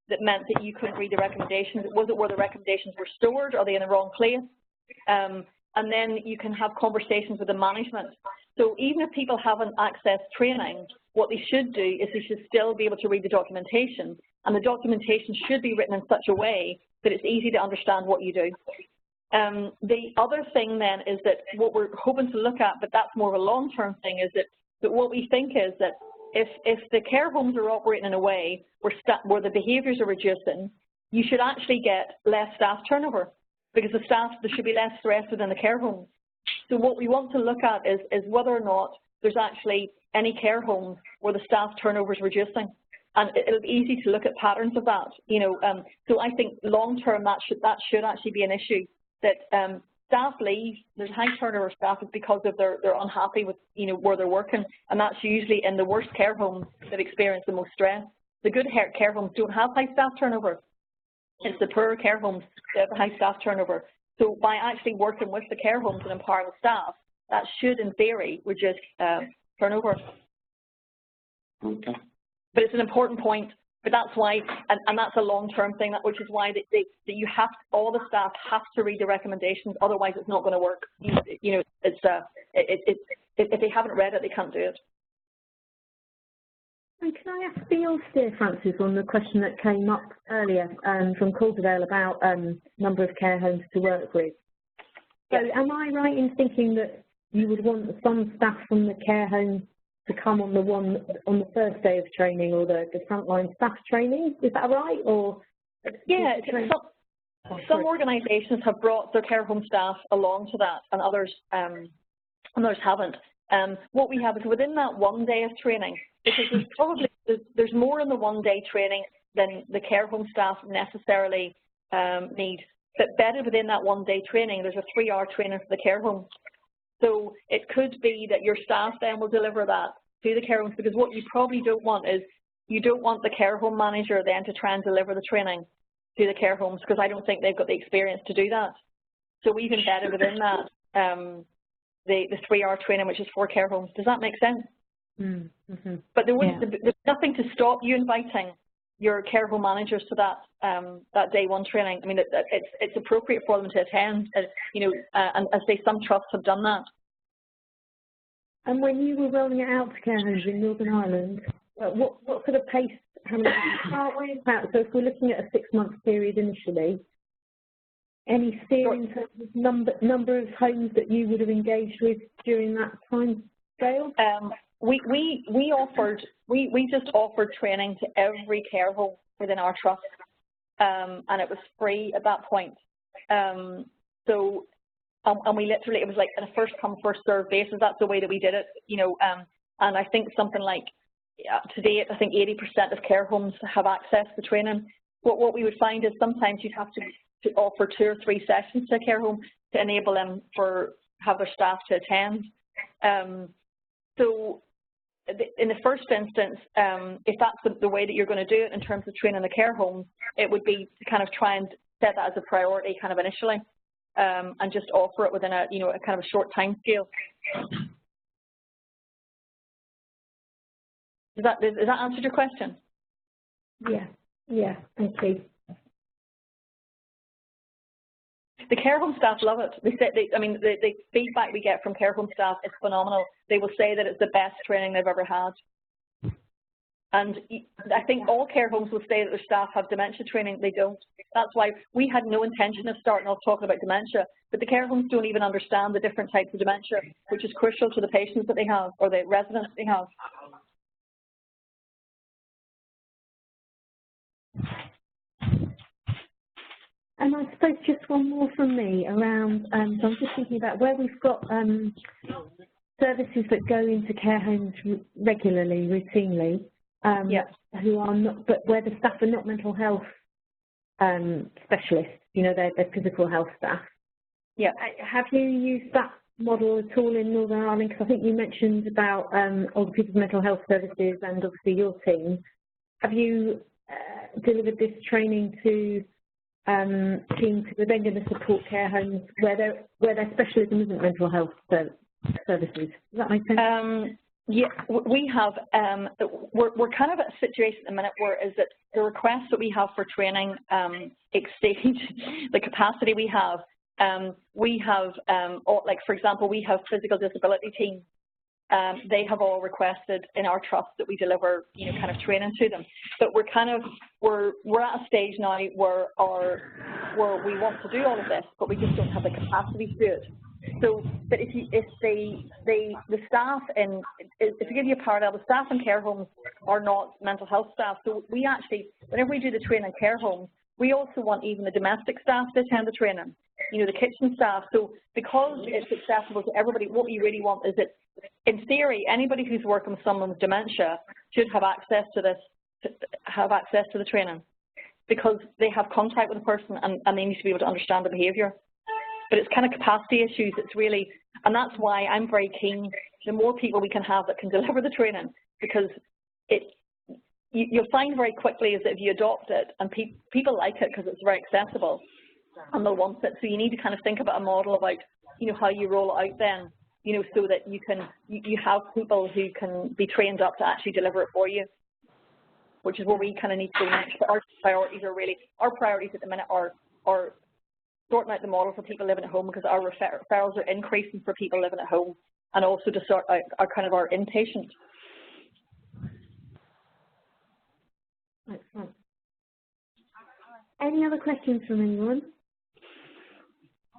that meant that you couldn't read the recommendations? Was it where the recommendations were stored? Are they in the wrong place? And then you can have conversations with the management. So even if people haven't accessed training, what they should do is they should still be able to read the documentation, and the documentation should be written in such a way that it's easy to understand what you do. The other thing then is that what we're hoping to look at, but that's more of a long-term thing, is that what we think is that if the care homes are operating in a way where the behaviours are reducing, you should actually get less staff turnover, because there should be less stress within the care homes. So what we want to look at is whether or not there's actually any care homes where the staff turnover is reducing. And it'll be easy to look at patterns of that, you know. So I think long-term that should actually be an issue, that staff leave, there's high turnover of staff is because of they're unhappy with, you know, where they're working, and that's usually in the worst care homes that experience the most stress. The good care homes don't have high staff turnover. It's the poorer care homes that have high staff turnover. So by actually working with the care homes and empowering the staff, that should, in theory, reduce turnover. Okay. But it's an important point. But that's why, and that's a long-term thing, which is why that you have, all the staff have to read the recommendations. Otherwise, it's not going to work. You know, if they haven't read it, they can't do it. And can I ask for your steer, Francis, on the question that came up earlier from Calderdale about number of care homes to work with? So, am I right in thinking that you would want some staff from the care home to come on the first day of training, or the frontline staff training? Is that right? Or yeah, some organisations have brought their care home staff along to that, and others haven't. What we have is within that 1 day of training, because there's more in the 1 day training than the care home staff necessarily need. But embedded within that 1 day training, there's a 3-hour training for the care home. So it could be that your staff then will deliver that to the care homes, because what you probably don't want is you don't want the care home manager then to try and deliver the training to the care homes, because I don't think they've got the experience to do that. So we've embedded within that the 3-hour training, which is for care homes. Does that make sense? Mm-hmm. But there's nothing to stop you inviting your care home managers to that day 1 training. I mean, it's appropriate for them to attend, you know, and as I say, some trusts have done that. And when you were rolling it out to care homes in Northern Ireland, what sort of pace, how many start with? So if we're looking at a 6-month period initially, any steer in terms of number of homes that you would have engaged with during that time scale? We just offered training to every care home within our trust, and it was free at that point. And we literally, it was like on a first come first served basis. That's the way that we did it, you know. And I think something like to date, I think 80% of care homes have access to training. What we would find is sometimes you'd have to offer 2 or 3 sessions to a care home to enable them have their staff to attend. So in the first instance, if that's the way that you're going to do it in terms of training the care homes, it would be to kind of try and set that as a priority kind of initially, and just offer it within a kind of a short time scale. Does that answer your question? Yeah, thank you. The care home staff love it. They say, the feedback we get from care home staff is phenomenal. They will say that it's the best training they've ever had. And I think all care homes will say that their staff have dementia training. They don't. That's why we had no intention of starting off talking about dementia, but the care homes don't even understand the different types of dementia, which is crucial to the patients that they have or the residents they have. And I suppose just one more from me around, so I'm just thinking about where we've got services that go into care homes regularly, routinely, who are not, but where the staff are not mental health specialists, you know, they're physical health staff. Yeah. Have you used that model at all in Northern Ireland? Because I think you mentioned about older people's mental health services and obviously your team. Have you delivered this training to teams who are then going to support care homes where their specialism isn't mental health services? Does that make sense? Yeah, we have. We're kind of at a situation at the minute where is that the requests that we have for training exceed the capacity we have. We have, like for example, we have physical disability teams. They have all requested in our trust that we deliver, you know, kind of training to them. But we're at a stage now where we want to do all of this, but we just don't have the capacity to do it. So, but if the staff if to give you a parallel, the staff in care homes are not mental health staff. So we actually, whenever we do the training in care homes, we also want even the domestic staff to attend the training, you know, the kitchen staff. So because it's accessible to everybody, what we really want is that, in theory, anybody who's working with someone with dementia should have access to this, access to the training, because they have contact with the person and they need to be able to understand the behaviour. But it's kind of capacity issues. It's really, and that's why I'm very keen. The more people we can have that can deliver the training, because you'll find very quickly is that if you adopt it, and people like it because it's very accessible, and they'll want it. So you need to kind of think about a model about, you know, how you roll it out then, you know, so that you have people who can be trained up to actually deliver it for you, which is where we kind of need to go next. But our priorities at the minute are sorting out the model for people living at home, because our referrals are increasing for people living at home, and also to sort out our inpatient. Excellent. Any other questions from anyone?